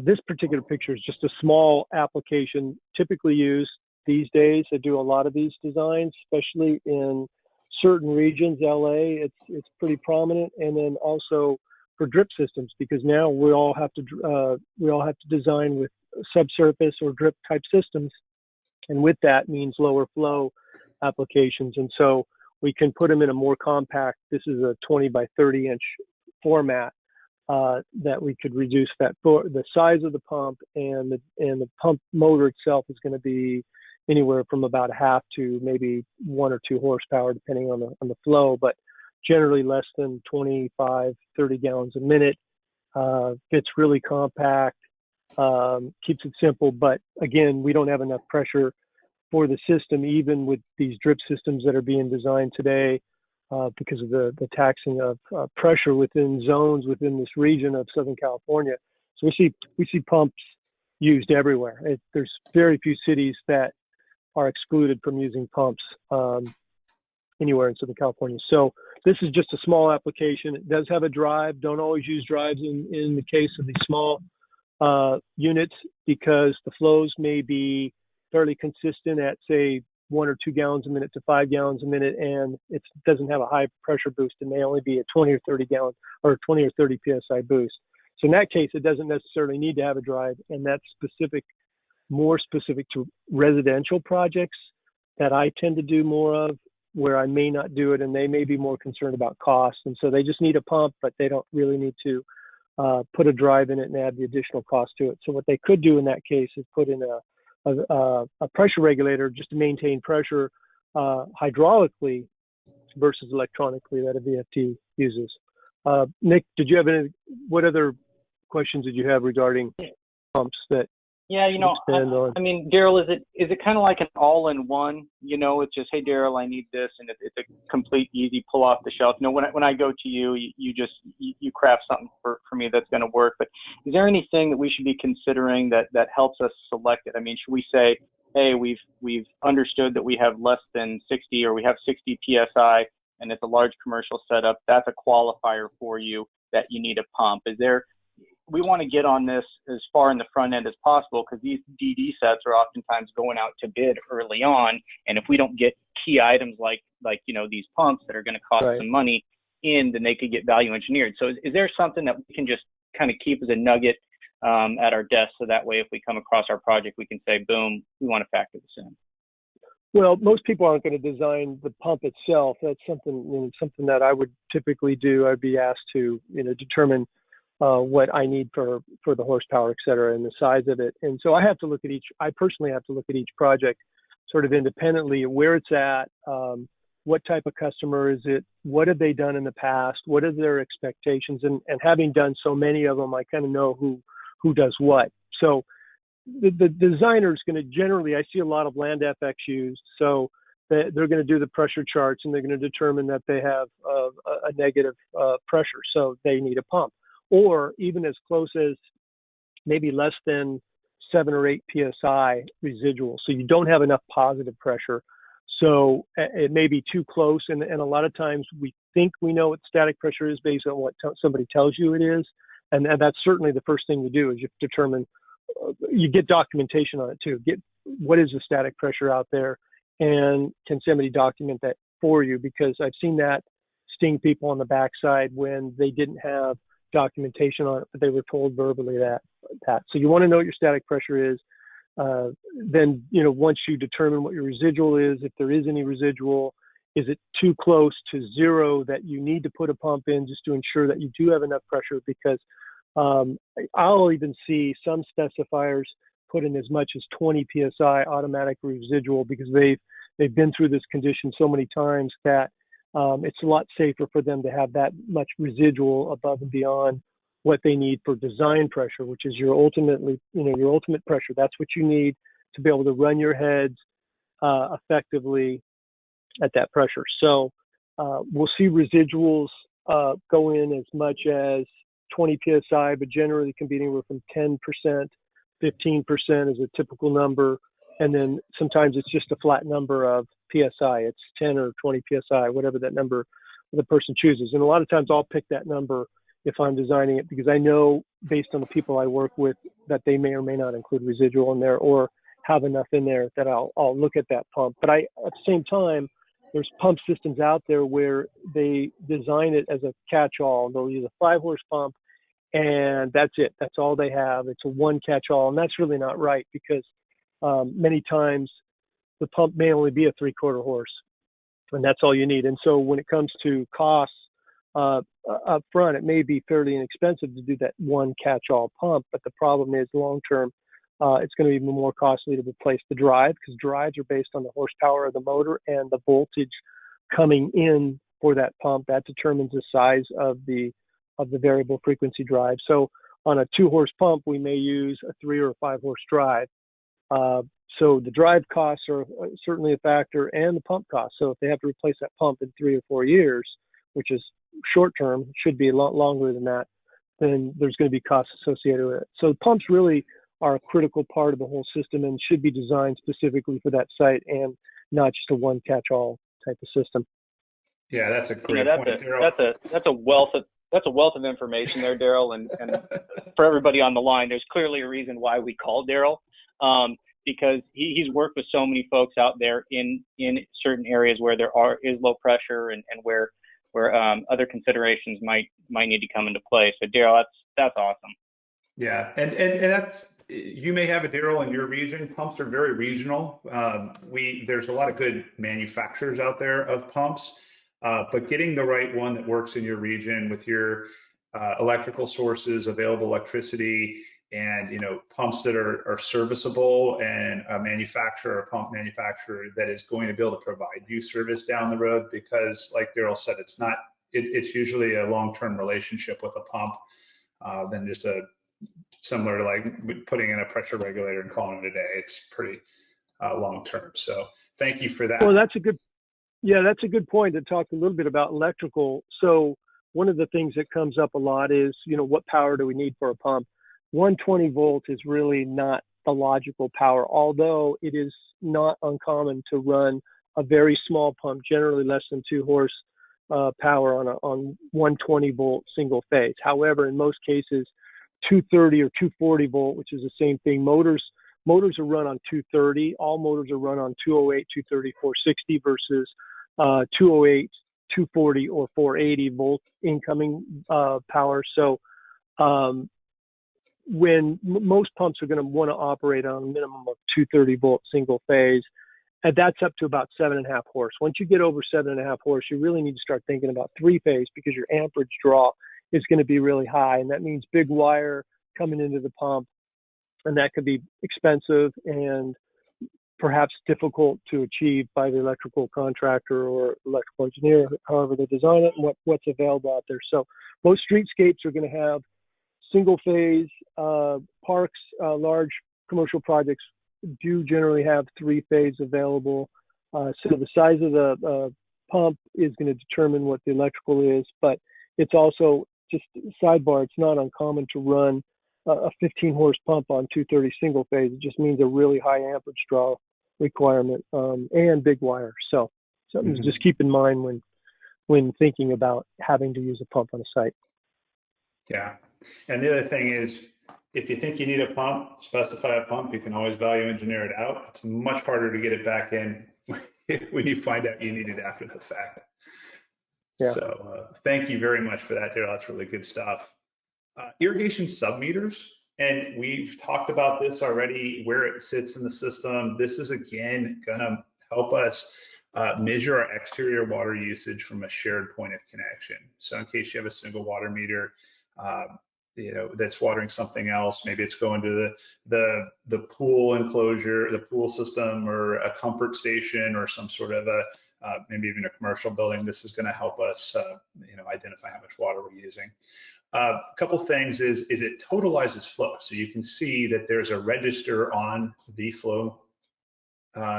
this particular picture is just a small application typically used these days. I do a lot of these designs, especially in certain regions. LA, it's pretty prominent, and then also for drip systems, because now we all have to design with subsurface or drip type systems, and with that means lower flow applications, and so we can put them in a more compact. This is a 20 by 30 inch format that we could reduce the size of the pump, and the pump motor itself is going to be anywhere from about half to maybe 1 or 2 horsepower, depending on the flow, but generally less than 25–30 gallons a minute. It's really compact, keeps it simple, but again, we don't have enough pressure for the system, even with these drip systems that are being designed today, because of the taxing of pressure within zones within this region of Southern California. So we see pumps used everywhere. There's very few cities that are excluded from using pumps anywhere in Southern California. So this is just a small application. It does have a drive. Don't always use drives in the case of these small units, because the flows may be fairly consistent at, say, 1 or 2 gallons a minute to 5 gallons a minute, and it doesn't have a high pressure boost. It may only be a 20 or 30 gallon or 20 or 30 psi boost. So in that case, it doesn't necessarily need to have a drive, and that's more specific to residential projects that I tend to do more of, where I may not do it, and they may be more concerned about cost, and so they just need a pump, but they don't really need to put a drive in it and add the additional cost to it. So what they could do in that case is put in a pressure regulator just to maintain pressure hydraulically versus electronically that a VFD uses. Nick, what other questions did you have regarding pumps that? Yeah, I mean, Daryl, is it kind of like an all-in-one? It's just, hey, Daryl, I need this, and it's a complete, easy pull off the shelf. When I go to you, you craft something for me that's going to work. But is there anything that we should be considering that helps us select it? I mean, should we say, hey, we've understood that we have less than 60, or we have 60 psi, and it's a large commercial setup? That's a qualifier for you that you need a pump. we want to get on this as far in the front end as possible, because these DD sets are oftentimes going out to bid early on. And if we don't get key items like these pumps that are going to cost Right. some money in, then they could get value engineered. So is there something that we can just kind of keep as a nugget at our desk, so that way if we come across our project, we can say, boom, we want to factor this in? Well, most people aren't going to design the pump itself. That's something that I would typically do. I'd be asked to determine what I need for the horsepower, et cetera, and the size of it. And so I personally have to look at each project sort of independently, where it's at, what type of customer is it, what have they done in the past, what are their expectations, and having done so many of them, I kind of know who does what. So the designer is going to generally, I see a lot of land FX used, so they're going to do the pressure charts, and they're going to determine that they have a negative pressure, so they need a pump, or even as close as maybe less than 7 or 8 psi residual, so you don't have enough positive pressure. So it may be too close, and a lot of times we think we know what static pressure is based on what somebody tells you it is, and that's certainly the first thing you do, is you determine, you get documentation on it too. Get what is the static pressure out there, and can somebody document that for you? Because I've seen that sting people on the backside when they didn't have documentation on it, but they were told verbally that. So you want to know what your static pressure is. Then, once you determine what your residual is, if there is any residual, is it too close to zero that you need to put a pump in just to ensure that you do have enough pressure? Because I'll even see some specifiers put in as much as 20 psi automatic residual, because they've been through this condition so many times that it's a lot safer for them to have that much residual above and beyond what they need for design pressure, which is your ultimate pressure. That's what you need to be able to run your heads effectively at that pressure. So we'll see residuals go in as much as 20 psi, but generally can be anywhere from 10%, 15% is a typical number. And then sometimes it's just a flat number of psi. It's 10 or 20 psi, whatever that number the person chooses. And a lot of times I'll pick that number if I'm designing it, because I know based on the people I work with that they may or may not include residual in there, or have enough in there that I'll look at that pump. But at the same time, there's pump systems out there where they design it as a catch-all. They'll use a 5-horse pump, and that's it. That's all they have. It's a one catch-all, and that's really not right, because many times the pump may only be a 3/4 horse, and that's all you need. And so when it comes to costs up front, it may be fairly inexpensive to do that one catch-all pump, but the problem is long-term, it's going to be even more costly to replace the drive, because drives are based on the horsepower of the motor and the voltage coming in for that pump. That determines the size of the variable frequency drive. So on a 2-horse pump, we may use a 3 or a 5-horse drive. So the drive costs are certainly a factor, and the pump costs. So if they have to replace that pump in 3 or 4 years, which is short term, should be a lot longer than that, then there's going to be costs associated with it. So pumps really are a critical part of the whole system and should be designed specifically for that site, and not just a one catch-all type of system. Yeah, that's a great point, Daryl. That's a wealth of information there, Daryl, and for everybody on the line, there's clearly a reason why we call Daryl, because he's worked with so many folks out there in certain areas where there is low pressure and where other considerations might need to come into play. So Daryl, that's awesome. Yeah, and that's, you may have a Daryl in your region. Pumps are very regional. There's a lot of good manufacturers out there of pumps, but getting the right one that works in your region with your electrical sources, available electricity, and pumps that are serviceable, and a pump manufacturer that is going to be able to provide you service down the road, because like Daryl said, it's usually a long-term relationship with a pump than just similar to like putting in a pressure regulator and calling it a day. It's pretty long-term. So thank you for that. Well, that's a good point to talk a little bit about electrical. So one of the things that comes up a lot is, what power do we need for a pump? 120 volts is really not the logical power, although it is not uncommon to run a very small pump, generally less than 2 horse power on 120 volt single phase. However, in most cases, 230 or 240 volt, which is the same thing. Motors are run on 230. All motors are run on 208, 230, 460 versus 208, 240, or 480 volt incoming power. So when most pumps are going to want to operate on a minimum of 230 volt single phase, and that's up to about 7.5 horse. Once you get over 7.5 horse, you really need to start thinking about 3-phase, because your amperage draw is going to be really high, and that means big wire coming into the pump, and that could be expensive and perhaps difficult to achieve by the electrical contractor or electrical engineer, however they design it, and what's available out there. So most streetscapes are going to have single phase. Parks, large commercial projects do generally have 3-phase available. So the size of the pump is going to determine what the electrical is, but it's also, just sidebar, it's not uncommon to run a 15 horse pump on 230 single phase. It just means a really high amperage draw requirement and big wire. So something to just keep in mind when thinking about having to use a pump on a site. Yeah. And the other thing is, if you think you need a pump, specify a pump. You can always value engineer it out. It's much harder to get it back in when you find out you need it after the fact. Yeah. So thank you very much for that, Daryl. That's really good stuff. Irrigation sub-meters, and we've talked about this already, where it sits in the system. This is, again, going to help us measure our exterior water usage from a shared point of connection. So in case you have a single water meter, that's watering something else, maybe it's going to the pool enclosure, the pool system, or a comfort station, or some sort of a maybe even a commercial building. This is going to help us identify how much water we're using. A couple things is it totalizes flow. So you can see that there's a register on the flow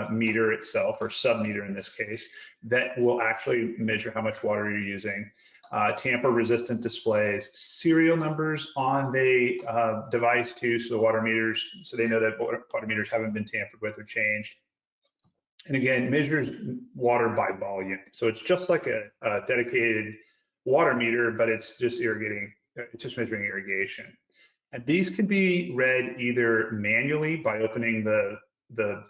meter itself, or sub-meter in this case, that will actually measure how much water you're using. Tamper-resistant displays, serial numbers on the device too, so the water meters, so they know that water meters haven't been tampered with or changed. And again, measures water by volume. So it's just like a dedicated water meter, but it's just measuring irrigation. And these can be read either manually by opening the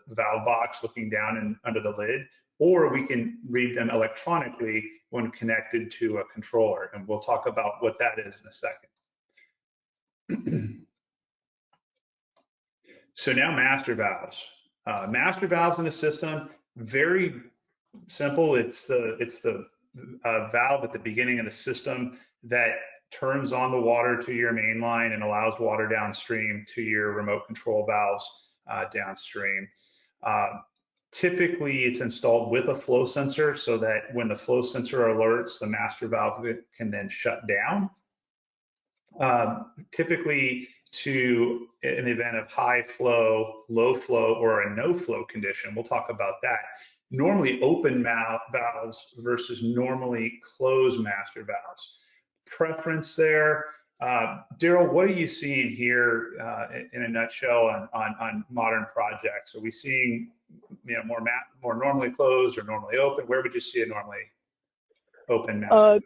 valve box, looking down and under the lid, or we can read them electronically when connected to a controller. And we'll talk about what that is in a second. So now master valves. Master valves in the system, very simple. It's the valve at the beginning of the system that turns on the water to your main line and allows water downstream to your remote control valves downstream. Typically, it's installed with a flow sensor, so that when the flow sensor alerts, the master valve can then shut down. Typically, in the event of high flow, low flow, or a no flow condition, we'll talk about that. Normally open valves versus normally closed master valves. Preference there. Daryl, what are you seeing here in a nutshell on modern projects? Are we seeing more normally closed or normally open? Where would you see a normally open master?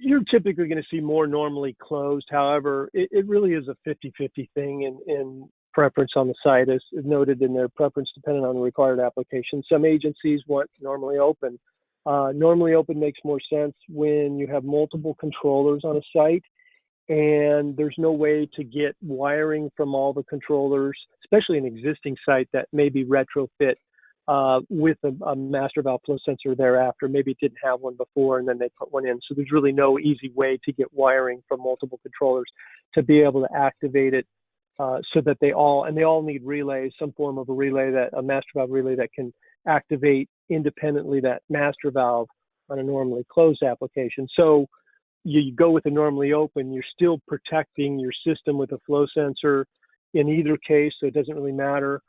You're typically going to see more normally closed. However, it really is a 50-50 thing in preference on the site, as noted in their preference depending on the required application. Some agencies want normally open. Normally open makes more sense when you have multiple controllers on a site and there's no way to get wiring from all the controllers, especially an existing site that may be retrofit with a master valve flow sensor thereafter. Maybe it didn't have one before and then they put one in. So there's really no easy way to get wiring from multiple controllers to be able to activate it so that they all need relays, some form of a master valve relay that can activate independently that master valve on a normally closed application. So you go with a normally open, you're still protecting your system with a flow sensor in either case, so it doesn't really matter.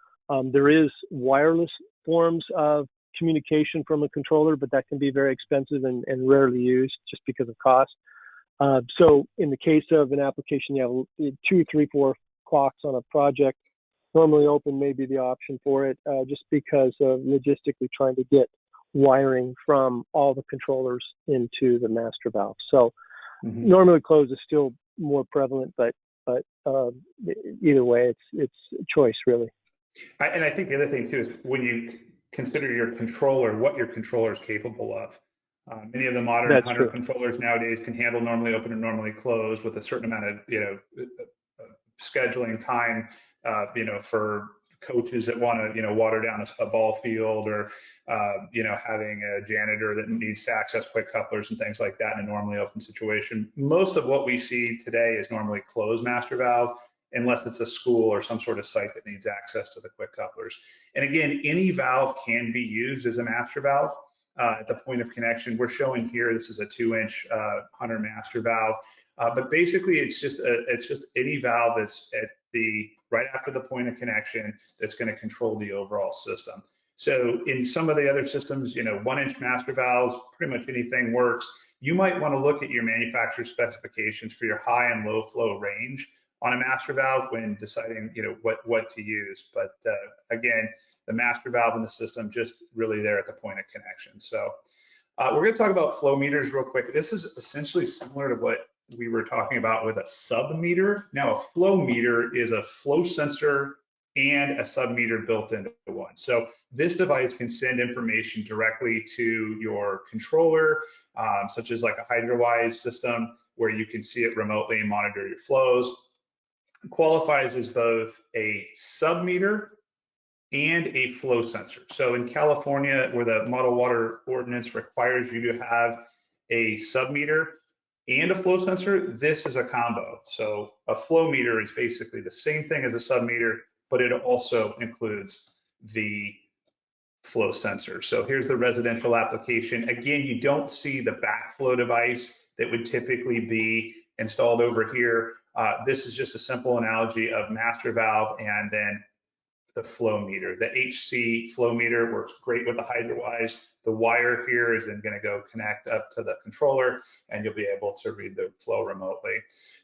There is wireless forms of communication from a controller, but that can be very expensive and rarely used just because of cost. So in the case of an application, you have 2, 3, 4 clocks on a project, normally open may be the option for it, just because of logistically trying to get wiring from all the controllers into the master valve. So normally closed is still more prevalent, but But either way, it's a choice, really. And I think the other thing too is when you consider your controller, what your controller is capable of. Many of the modern That's hunter true. controllers nowadays can handle normally open and normally closed with a certain amount of, scheduling time, for coaches that want to, water down a ball field, or, having a janitor that needs to access quick couplers and things like that in a normally open situation. Most of what we see today is normally closed master valve, unless it's a school or some sort of site that needs access to the quick couplers. And again, any valve can be used as a master valve at the point of connection. We're showing here, this is a 2-inch Hunter master valve, but basically it's just any valve that's at the right after the point of connection that's going to control the overall system. So in some of the other systems, 1-inch master valves, pretty much anything works. You might want to look at your manufacturer specifications for your high and low flow range on a master valve when deciding, what to use. But again, the master valve in the system just really there at the point of connection. So we're going to talk about flow meters real quick. This is essentially similar to what we were talking about with a sub-meter. Now, a flow meter is a flow sensor and a sub-meter built into one. So this device can send information directly to your controller, such as like a HydroWise system, where you can see it remotely and monitor your flows. It qualifies as both a sub-meter and a flow sensor. So in California, where the Model Water Ordinance requires you to have a sub-meter and a flow sensor, this is a combo. So a flow meter is basically the same thing as a sub-meter, but it also includes the flow sensor. So here's the residential application. Again, you don't see the backflow device that would typically be installed over here. This is just a simple analogy of master valve and then the flow meter. The HC flow meter works great with the HydroWise. The wire here is then going to go connect up to the controller, and you'll be able to read the flow remotely.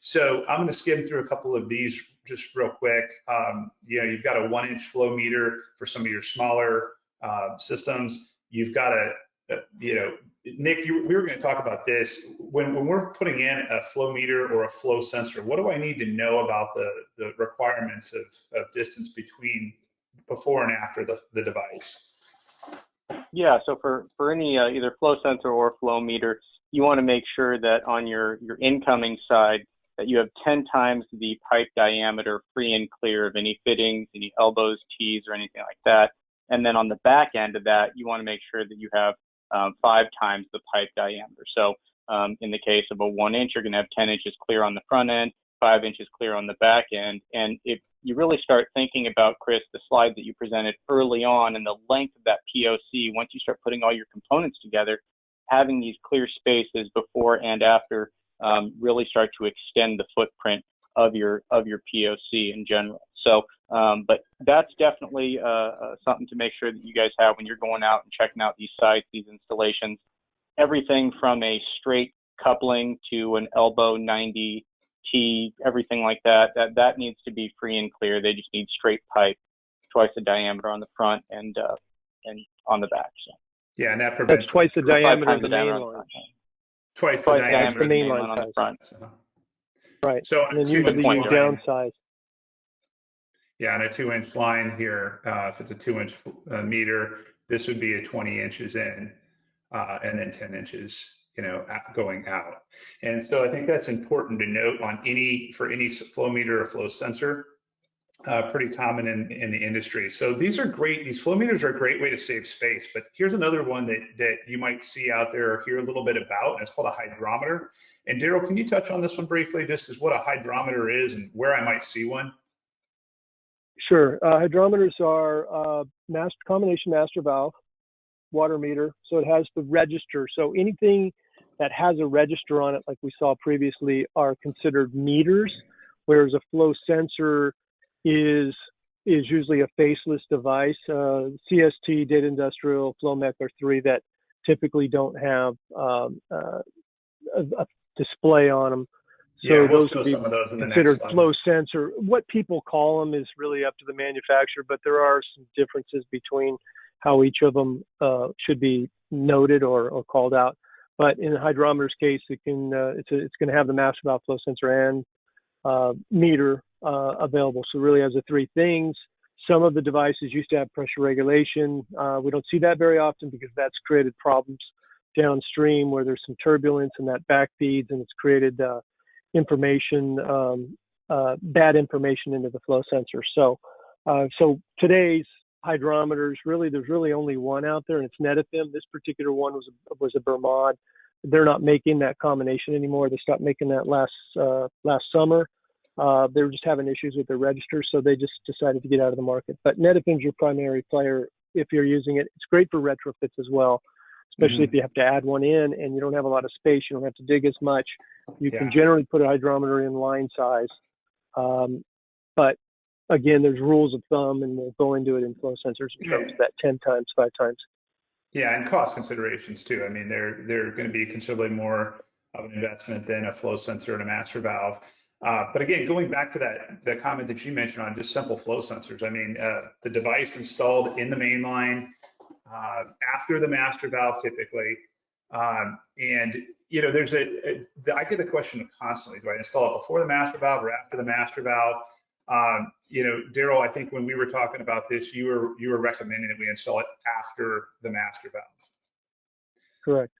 So I'm going to skim through a couple of these just real quick. You've got a 1-inch flow meter for some of your smaller systems. You've got Nick, we were going to talk about this. When we're putting in a flow meter or a flow sensor, what do I need to know about the requirements of distance between before and after the device? Yeah, so for any either flow sensor or flow meter, you want to make sure that on your incoming side that you have 10 times the pipe diameter free and clear of any fittings, any elbows, tees, or anything like that. And then on the back end of that, you want to make sure that you have 5 times the pipe diameter. So in the case of a 1-inch, you're going to have 10 inches clear on the front end, 5 inches clear on the back end. And if you really start thinking about, Chris, the slide that you presented early on and the length of that POC, once you start putting all your components together, having these clear spaces before and after really start to extend the footprint of your POC in general. So, but that's definitely something to make sure that you guys have when you're going out and checking out these sites, these installations. Everything from a straight coupling to an elbow 90 T, everything like that needs to be free and clear. They just need straight pipe, twice the diameter on the front and on the back. So. Yeah, and that prevents. That's twice the diameter of the main line. Twice the diameter of the main line on the front. Right. So and then usually you downsize. Yeah, on a 2-inch line here, if it's a 2-inch meter, this would be a 20 inches in, and then 10 inches, going out. And so I think that's important to note for any flow meter or flow sensor, pretty common in the industry. So these are great. These flow meters are a great way to save space. But here's another one that you might see out there or hear a little bit about, and it's called a hydrometer. And Daryl, can you touch on this one briefly, just as what a hydrometer is and where I might see one? Sure. Hydrometers are combination master valve water meter. So it has the register. So anything that has a register on it, like we saw previously, are considered meters, whereas a flow sensor is usually a faceless device. CST, Data Industrial, FlowMech are 3 that typically don't have a display on them. So yeah, we'll those would be considered flow sensor. What people call them is really up to the manufacturer, but there are some differences between how each of them should be noted or called out. But in the hydrometer's case, it's going to have the master valve flow sensor and meter available. So really has the three things. Some of the devices used to have pressure regulation. We don't see that very often because that's created problems downstream where there's some turbulence and that backfeeds, and it's created information, bad information into the flow sensor. So today's hydrometers, there's really only one out there, and it's Netafim. This particular one was a Vermont. They're not making that combination anymore. They stopped making that last summer. They were just having issues with their registers, so they just decided to get out of the market. But Netafim's your primary player if you're using it. It's great for retrofits as well, especially if you have to add one in and you don't have a lot of space. You don't have to dig as much. You can generally put a hydrometer in line size. But again, there's rules of thumb, and we'll go into it in flow sensors in terms of that 10 times, 5 times. Yeah, and cost considerations too. I mean, they're going to be considerably more of an investment than a flow sensor and a master valve. But again, going back to the comment that you mentioned on just simple flow sensors, I mean, the device installed in the main line after the master valve typically, and you know, I get the question constantly: do I install it before the master valve or after the master valve? You know, Daryl, I think when we were talking about this, you were recommending that we install it after the master valve. Correct.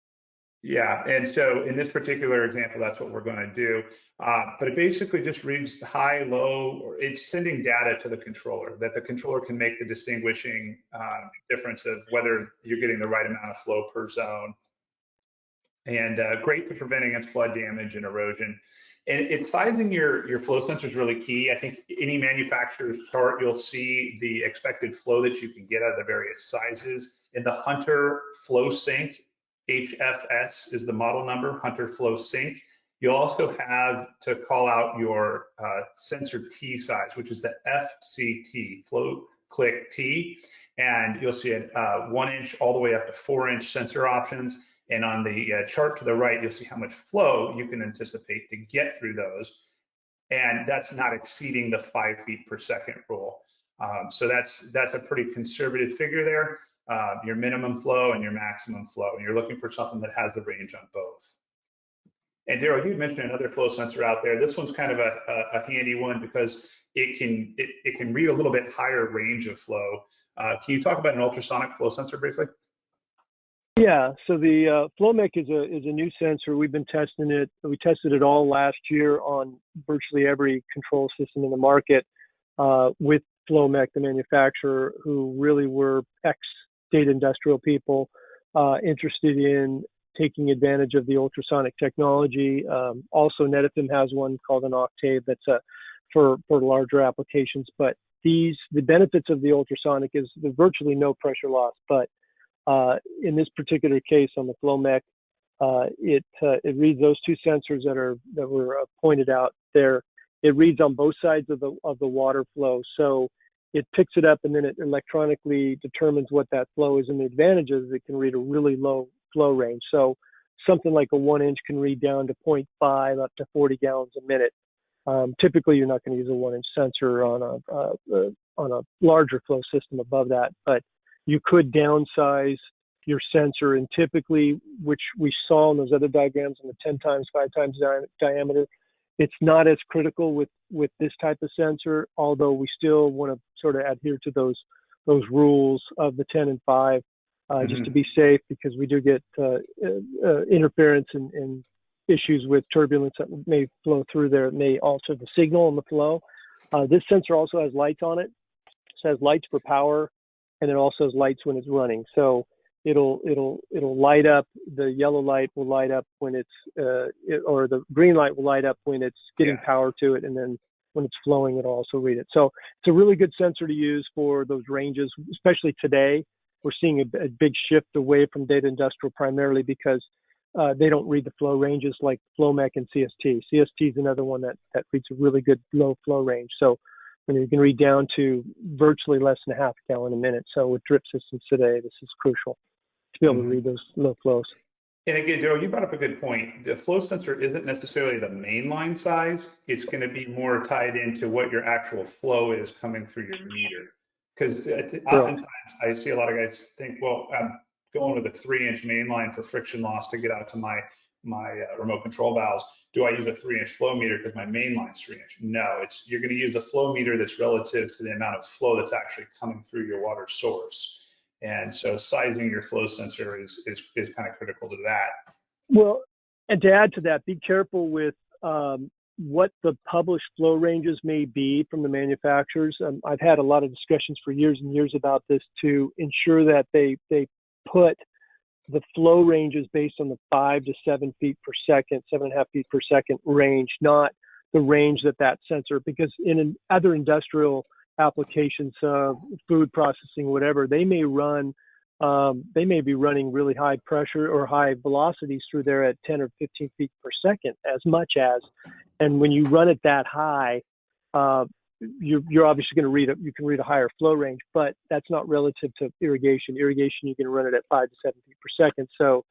Yeah, and so in this particular example, that's what we're going to do. But it basically just reads high, low, or it's sending data to the controller that the controller can make the distinguishing difference of whether you're getting the right amount of flow per zone. And great for preventing against flood damage and erosion. And it's sizing your flow sensor is really key. I think any manufacturer's chart, you'll see the expected flow that you can get out of the various sizes. In the Hunter Flow Sync, HFS is the model number, Hunter Flow Sync. You'll also have to call out your sensor T size, which is the FCT, Flow Click T. And you'll see it 1 inch all the way up to 4 inch sensor options. And on the chart to the right, you'll see how much flow you can anticipate to get through those. And that's not exceeding the 5 feet per second rule. So that's a pretty conservative figure there, your minimum flow and your maximum flow. And you're looking for something that has the range on both. And Daryl, you mentioned another flow sensor out there. This one's kind of a handy one because it can read a little bit higher range of flow. Can you talk about an ultrasonic flow sensor briefly? Yeah, so the FlowMech is a new sensor. We've been testing it. We tested it all last year on virtually every control system in the market with FlowMech, the manufacturer, who really were ex-data industrial people interested in taking advantage of the ultrasonic technology. Also, Netafim has one called an Octave that's for larger applications. But the benefits of the ultrasonic is there's virtually no pressure loss, but in this particular case on the FlowMech, it reads those two sensors that were pointed out there. It reads on both sides of the water flow, so it picks it up and then it electronically determines what that flow is. And the advantage is it can read a really low flow range. So something like a 1 inch can read down to 0.5 up to 40 gallons a minute. Typically, you're not going to use a 1 inch sensor on a larger flow system above that, but you could downsize your sensor, and typically, which we saw in those other diagrams on the 10 times, 5 times diameter, it's not as critical with this type of sensor, although we still want to sort of adhere to those rules of the 10 and 5 just to be safe, because we do get interference and issues with turbulence that may flow through there. It may alter the signal and the flow. This sensor also has lights on it. It has lights for power, and it also has lights when it's running. So it'll light up. The yellow light will light up when it's or the green light will light up when it's getting power to it, and then when it's flowing, it'll also read it. So it's a really good sensor to use for those ranges, especially today. We're seeing a big shift away from data industrial primarily because they don't read the flow ranges like FlowMech and CST. CST is another one that reads a really good low flow range. So when you can read down to virtually less than a half gallon a minute. So with drip systems today, this is crucial to be able to read those low flows. And again, Daryl, you brought up a good point. The flow sensor isn't necessarily the mainline size. It's going to be more tied into what your actual flow is coming through your meter. Because oftentimes I see a lot of guys think, well, I'm going with a 3 inch mainline for friction loss to get out to my remote control valves. Do I use a 3-inch flow meter because my main line's 3-inch? No, you're going to use a flow meter that's relative to the amount of flow that's actually coming through your water source. And so sizing your flow sensor is kind of critical to that. Well, and to add to that, be careful with what the published flow ranges may be from the manufacturers. I've had a lot of discussions for years and years about this to ensure that they put the flow ranges based on the 5 to 7 feet per second, 7.5 feet per second range, not the range that sensor, because in other industrial applications, food processing, whatever, they may be running really high pressure or high velocities through there at 10 or 15 feet per second, as much as, and when you run it that high, you're obviously going to you can read a higher flow range, but that's not relative to irrigation. Irrigation, you can run it at 5 to 7 feet per second. So,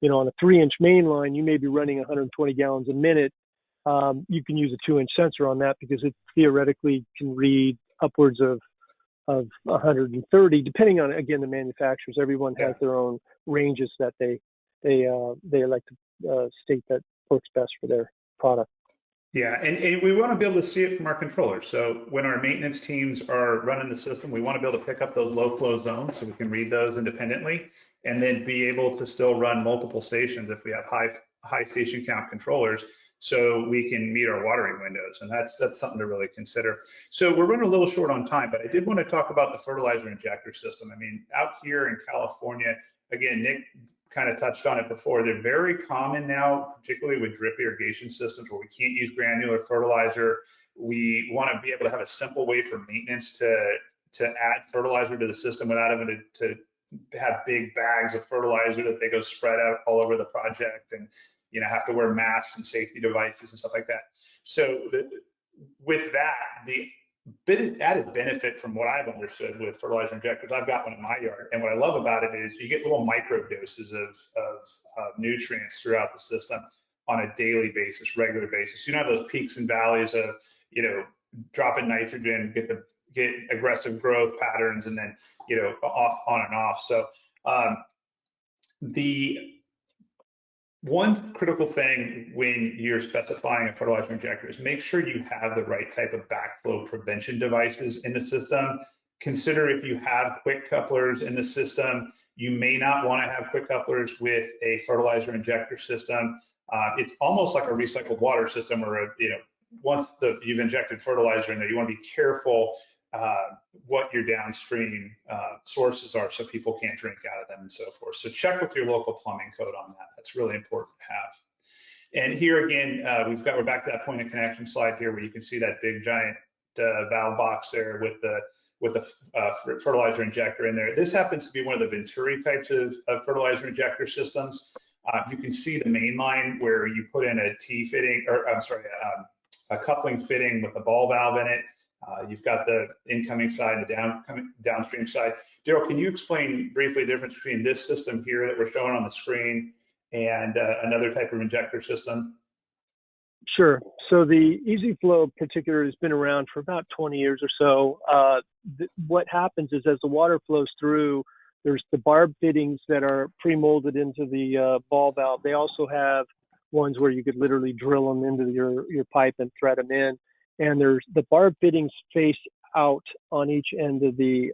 on a 3-inch main line, you may be running 120 gallons a minute. You can use a 2-inch sensor on that because it theoretically can read upwards of 130, depending on, again, the manufacturers. Everyone has their own ranges that they like to state that works best for their product. Yeah, and we want to be able to see it from our controllers. So when our maintenance teams are running the system, we want to be able to pick up those low flow zones so we can read those independently, and then be able to still run multiple stations if we have high station count controllers, so we can meet our watering windows. And that's something to really consider. So we're running a little short on time, but I did want to talk about the fertilizer injector system. I mean, out here in California, again, Nick kind of touched on it before, they're very common now, particularly with drip irrigation systems where we can't use granular fertilizer. We want to be able to have a simple way for maintenance to add fertilizer to the system without having to have big bags of fertilizer that they go spread out all over the project, and have to wear masks and safety devices and stuff like that. So with that, the added benefit from what I've understood with fertilizer injectors, I've got one in my yard, and what I love about it is you get little micro doses of nutrients throughout the system on a daily basis, regular basis. You don't have those peaks and valleys of dropping nitrogen, get aggressive growth patterns, and then off on and off. So the one critical thing when you're specifying a fertilizer injector is make sure you have the right type of backflow prevention devices in the system. Consider if you have quick couplers in the system, you may not want to have quick couplers with a fertilizer injector system. It's almost like a recycled water system, or once you've injected fertilizer in there, you want to be careful what your downstream sources are, so people can't drink out of them and so forth. So check with your local plumbing code on that. That's really important to have. And here again, we're back to that point of connection slide here, where you can see that big giant valve box there with the fertilizer injector in there. This happens to be one of the Venturi types of fertilizer injector systems. You can see the main line where you put in a T fitting, or I'm sorry, a coupling fitting with a ball valve in it. You've got the incoming side and the downstream side. Daryl, can you explain briefly the difference between this system here that we're showing on the screen and another type of injector system? Sure. So the Easy Flow particular has been around for about 20 years or so. What happens is, as the water flows through, there's the barb fittings that are pre-molded into the ball valve. They also have ones where you could literally drill them into your pipe and thread them in. And there's the barb fittings face out on each end of the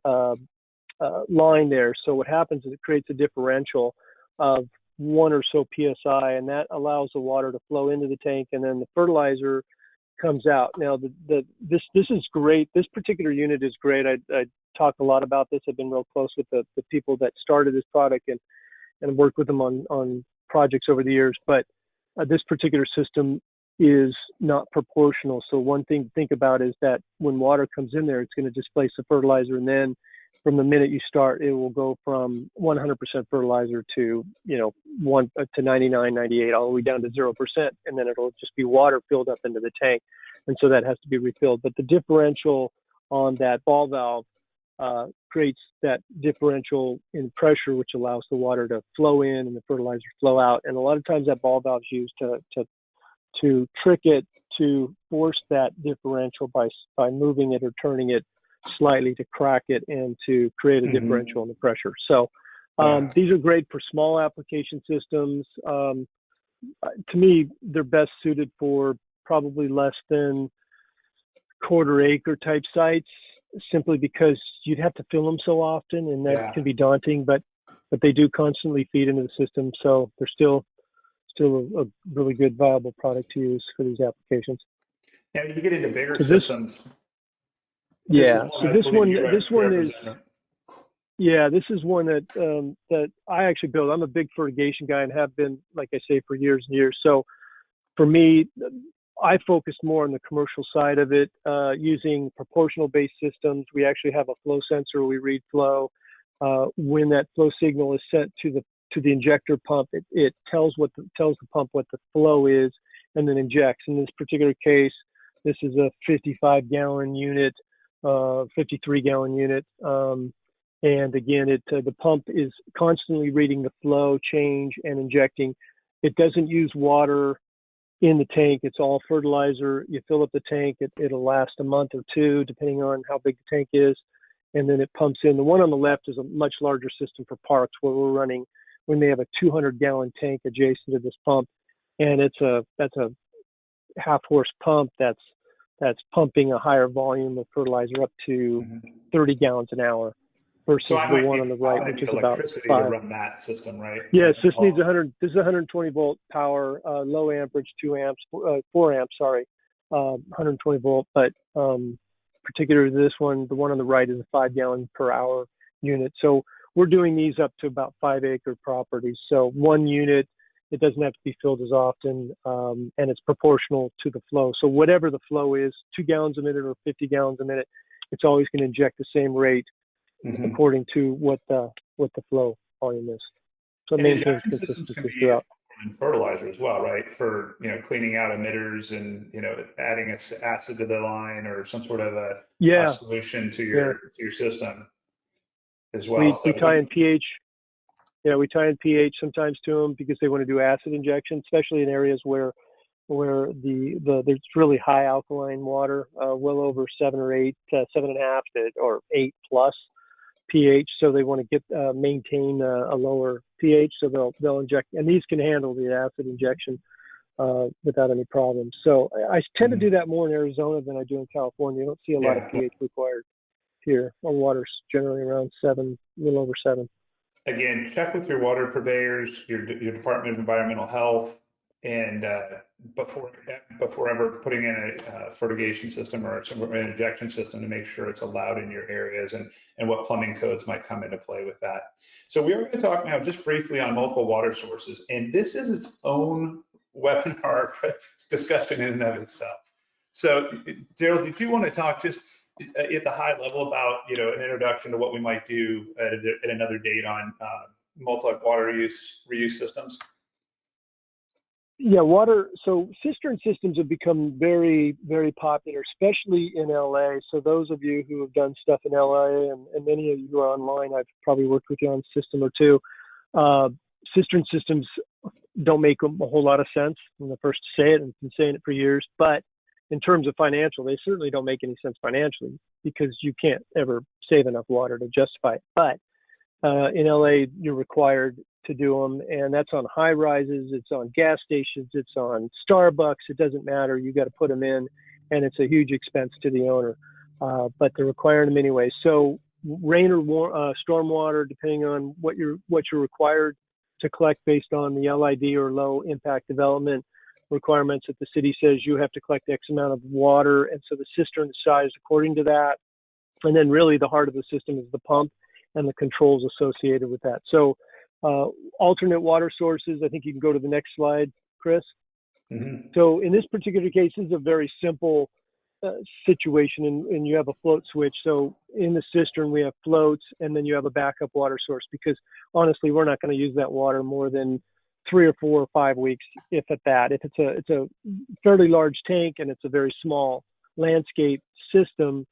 line there. So what happens is it creates a differential of 1 or so PSI, and that allows the water to flow into the tank, and then the fertilizer comes out. Now, this is great. This particular unit is great. I talk a lot about this. I've been real close with the people that started this product and worked with them on projects over the years. But this particular system is not proportional. So one thing to think about is that when water comes in there, it's going to displace the fertilizer, and then from the minute you start, it will go from 100% fertilizer to 1 to 99, 98, all the way down to 0%, and then it'll just be water filled up into the tank, and so that has to be refilled. But the differential on that ball valve creates that differential in pressure, which allows the water to flow in and the fertilizer flow out. And a lot of times that ball valve is used to trick it to force that differential by moving it or turning it slightly to crack it and to create a differential in the pressure. So these are great for small application systems. to me, they're best suited for probably less than quarter acre type sites, simply because you'd have to fill them so often, and that can be daunting. But they do constantly feed into the system, so they're still a really good, viable product to use for these applications. Now you get into bigger systems. This is one that I actually built. I'm a big fertigation guy and have been, like I say, for years and years. So for me, I focused more on the commercial side of it, using proportional-based systems. We actually have a flow sensor. We read flow. When that flow signal is sent to the injector pump, it tells the pump what the flow is, and then injects. In this particular case, this is a 55-gallon unit, 53-gallon unit. And again, the pump is constantly reading the flow change and injecting. It doesn't use water in the tank. It's all fertilizer. You fill up the tank. It'll last a month or two, depending on how big the tank is. And then it pumps in. The one on the left is a much larger system for parks, where we're running when they have a 200-gallon tank adjacent to this pump. And that's a half-horse pump that's pumping a higher volume of fertilizer up to 30 gallons an hour. Versus the one on the right, which is about 5. To run that system, right? Yes, this needs 100. This is 120 volt power, low amperage, 4 amps. Sorry, 120 volt. But particularly this one, the one on the right, is a 5-gallon per hour unit. So we're doing these up to about 5-acre properties. So one unit, it doesn't have to be filled as often, and it's proportional to the flow. So whatever the flow is, 2 gallons a minute or 50 gallons a minute, it's always going to inject the same rate. According to what the flow volume is. So it maintains consistency throughout. And fertilizer as well, right? For cleaning out emitters and adding acid to the line or some sort of a solution to your system as well. We tie in pH. Yeah, we tie in pH sometimes to them because they want to do acid injection, especially in areas where there's really high alkaline water, well over 7 or 8, 7.5 or 8 plus pH, so they want to maintain a lower pH, so they'll inject, and these can handle the acid injection without any problems. So I tend to do that more in Arizona than I do in California. You don't see a lot of pH required here. Our water's generally around 7, a little over 7. Again, check with your water purveyors, your Department of Environmental Health, and before ever putting in a fertigation system or an injection system, to make sure it's allowed in your areas, and what plumbing codes might come into play with that. So we are going to talk now just briefly on multiple water sources, and this is its own webinar discussion in and of itself. So Daryl, did you want to talk just at the high level about an introduction to what we might do at another date on multi-water reuse systems? Yeah, so cistern systems have become very, very popular, especially in LA. So those of you who have done stuff in LA, and many of you who are online, I've probably worked with you on a system or two. Cistern systems don't make a whole lot of sense. I'm the first to say it, and I've been saying it for years. But in terms of financial, they certainly don't make any sense financially, because you can't ever save enough water to justify it. But in LA, you're required to do them, and that's on high rises, it's on gas stations, it's on Starbucks. It doesn't matter. You got to put them in, and it's a huge expense to the owner. But they're requiring them anyway. So rain or storm water, depending on what you're required to collect based on the LID or low impact development requirements that the city says you have to collect X amount of water, and so the cistern is sized according to that. And then really the heart of the system is the pump and the controls associated with that. So alternate water sources, I think you can go to the next slide, Chris. So in this particular case, this is a very simple situation, and you have a float switch. So in the cistern, we have floats, and then you have a backup water source, because honestly, we're not going to use that water more than 3 or 4 or 5 weeks, if at that. If it's a fairly large tank and it's a very small landscape system,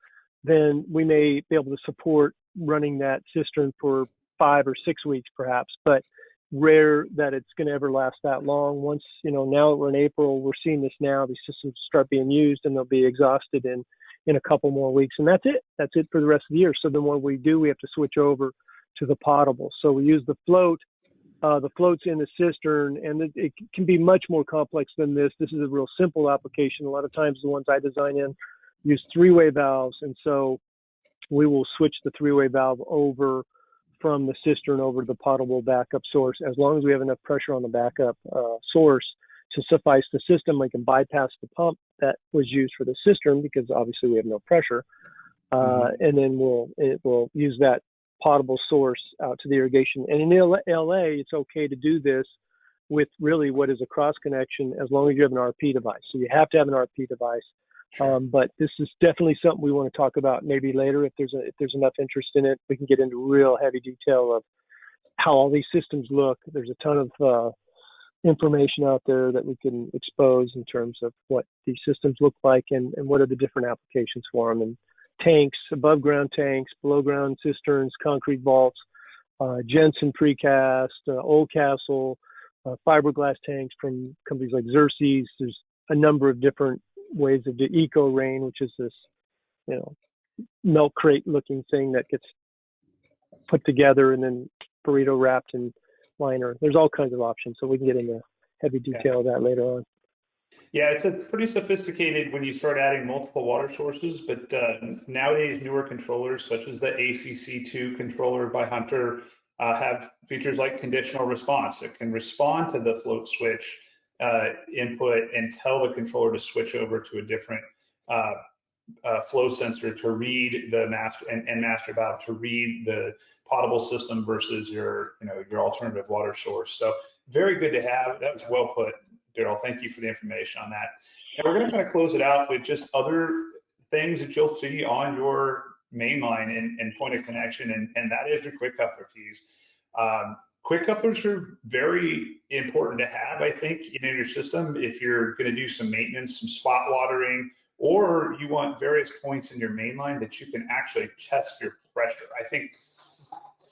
then we may be able to support running that cistern for 5 or 6 weeks perhaps, but rare that it's going to ever last that long. Once, now that we're in April, we're seeing this now, these systems start being used and they'll be exhausted in a couple more weeks, and that's it for the rest of the year. So then what we do, we have to switch over to the potable. So we use the float the floats in the cistern, and it can be much more complex than this. This is a real simple application. A lot of times the ones I design in use three-way valves, and so we will switch the three-way valve over from the cistern over to the potable backup source. As long as we have enough pressure on the backup source to suffice the system, we can bypass the pump that was used for the cistern because obviously we have no pressure, and then we'll use that potable source out to the irrigation. And in LA, it's okay to do this with really what is a cross connection as long as you have an RP device. So you have to have an RP device. Sure. But this is definitely something we want to talk about maybe later if there's enough interest in it. We can get into real heavy detail of how all these systems look. There's a ton of information out there that we can expose in terms of what these systems look like and what are the different applications for them. And tanks, above ground tanks, below ground cisterns, concrete vaults, Jensen precast, Oldcastle, fiberglass tanks from companies like Xerxes. There's a number of different ways of the Eco Rain, which is this, milk crate looking thing that gets put together and then burrito wrapped in liner. There's all kinds of options, so we can get into heavy detail of that later on. Yeah, it's a pretty sophisticated when you start adding multiple water sources, but nowadays newer controllers such as the ACC2 controller by Hunter have features like conditional response. It can respond to the float switch input and tell the controller to switch over to a different flow sensor to read the master valve to read the potable system versus your alternative water source. So very good to have. That was well put, Daryl. Thank you for the information on that. And we're going to kind of close it out with just other things that you'll see on your main line and point of connection, and that is your quick coupler keys. Quick couplers are very important to have, I think, in your system if you're going to do some maintenance, some spot watering, or you want various points in your main line that you can actually test your pressure. I think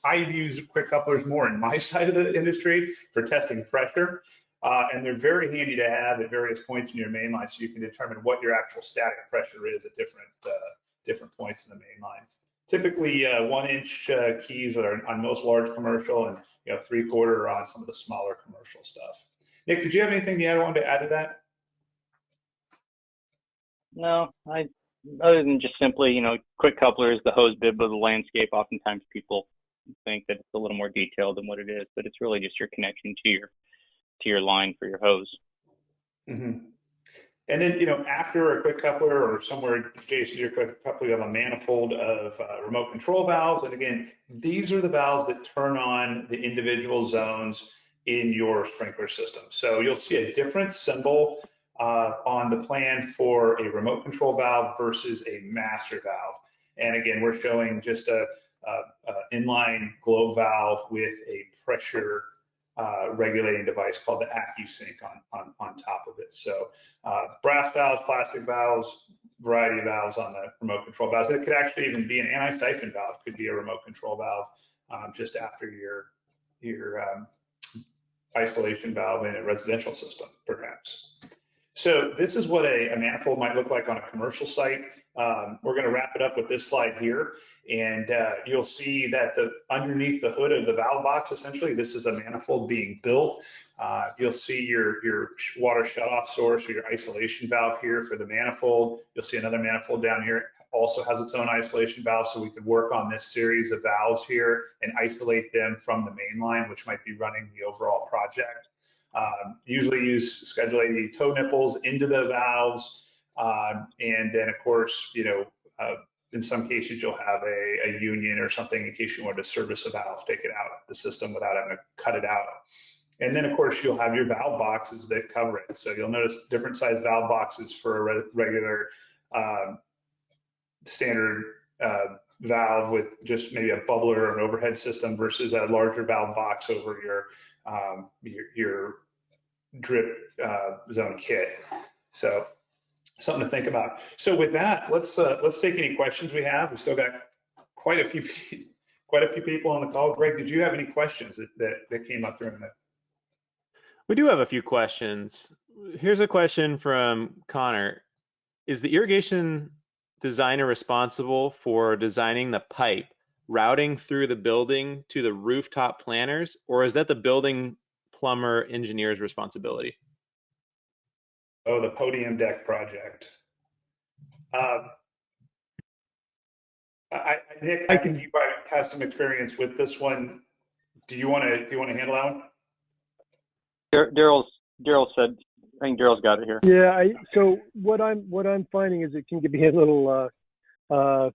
I use quick couplers more in my side of the industry for testing pressure, and they're very handy to have at various points in your main line so you can determine what your actual static pressure is at different points in the main line. Typically 1-inch keys are on most large commercial and 3/4 on some of the smaller commercial stuff. Nick, did you have anything you wanted to add to that? No, other than just simply, quick coupler is the hose bib of the landscape. Oftentimes people think that it's a little more detailed than what it is, but it's really just your connection to your line for your hose. Mm-hmm. And then, after a quick coupler or somewhere adjacent to your quick coupler, you have a manifold of remote control valves. And again, these are the valves that turn on the individual zones in your sprinkler system. So you'll see a different symbol on the plan for a remote control valve versus a master valve. And again, we're showing just a inline globe valve with a pressure regulating device called the AccuSync on top of it. So brass valves, plastic valves, variety of valves on the remote control valves. It could actually even be an anti-siphon valve, could be a remote control valve just after your isolation valve in a residential system, perhaps. So this is what a manifold might look like on a commercial site. We're going to wrap it up with this slide here, and you'll see that underneath the hood of the valve box, essentially, this is a manifold being built. You'll see your water shutoff source or your isolation valve here for the manifold. You'll see another manifold down here. It also has its own isolation valve, so we could work on this series of valves here and isolate them from the main line, which might be running the overall project. Usually use Schedule 80 toe nipples into the valves, and then of course, in some cases you'll have a union or something in case you want to service a valve, take it out of the system without having to cut it out. And then of course you'll have your valve boxes that cover it. So you'll notice different size valve boxes for a regular standard valve with just maybe a bubbler or an overhead system versus a larger valve box over your drip zone kit. So something to think about. So with that, let's take any questions we have. We still got quite a few people on the call. Greg, did you have any questions that came up during that? We do have a few questions. Here's a question from Connor. Is the irrigation designer responsible for designing the pipe routing through the building to the rooftop planners, or is that the building plumber engineer's responsibility? Oh, the Podium deck project. Nick, I think you might have some experience with this one. Do you want to handle that one? Daryl said, I think Daryl's got it here. Yeah. So what I'm finding is it can be a little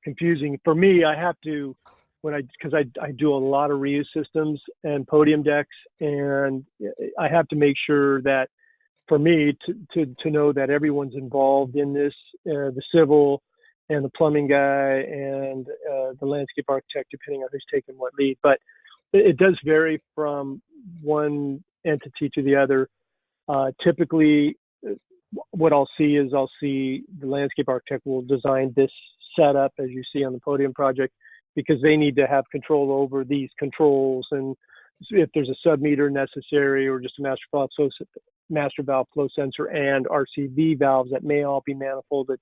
confusing for me. I have to because I do a lot of reuse systems and Podium decks, and I have to make sure that for me to know that everyone's involved in this, the civil and the plumbing guy and the landscape architect, depending on who's taking what lead. But it does vary from one entity to the other. Typically, what I'll see the landscape architect will design this setup as you see on the Podium project, because they need to have control over these controls, and if there's a sub-meter necessary or just a master valve flow sensor and RCV valves that may all be manifolded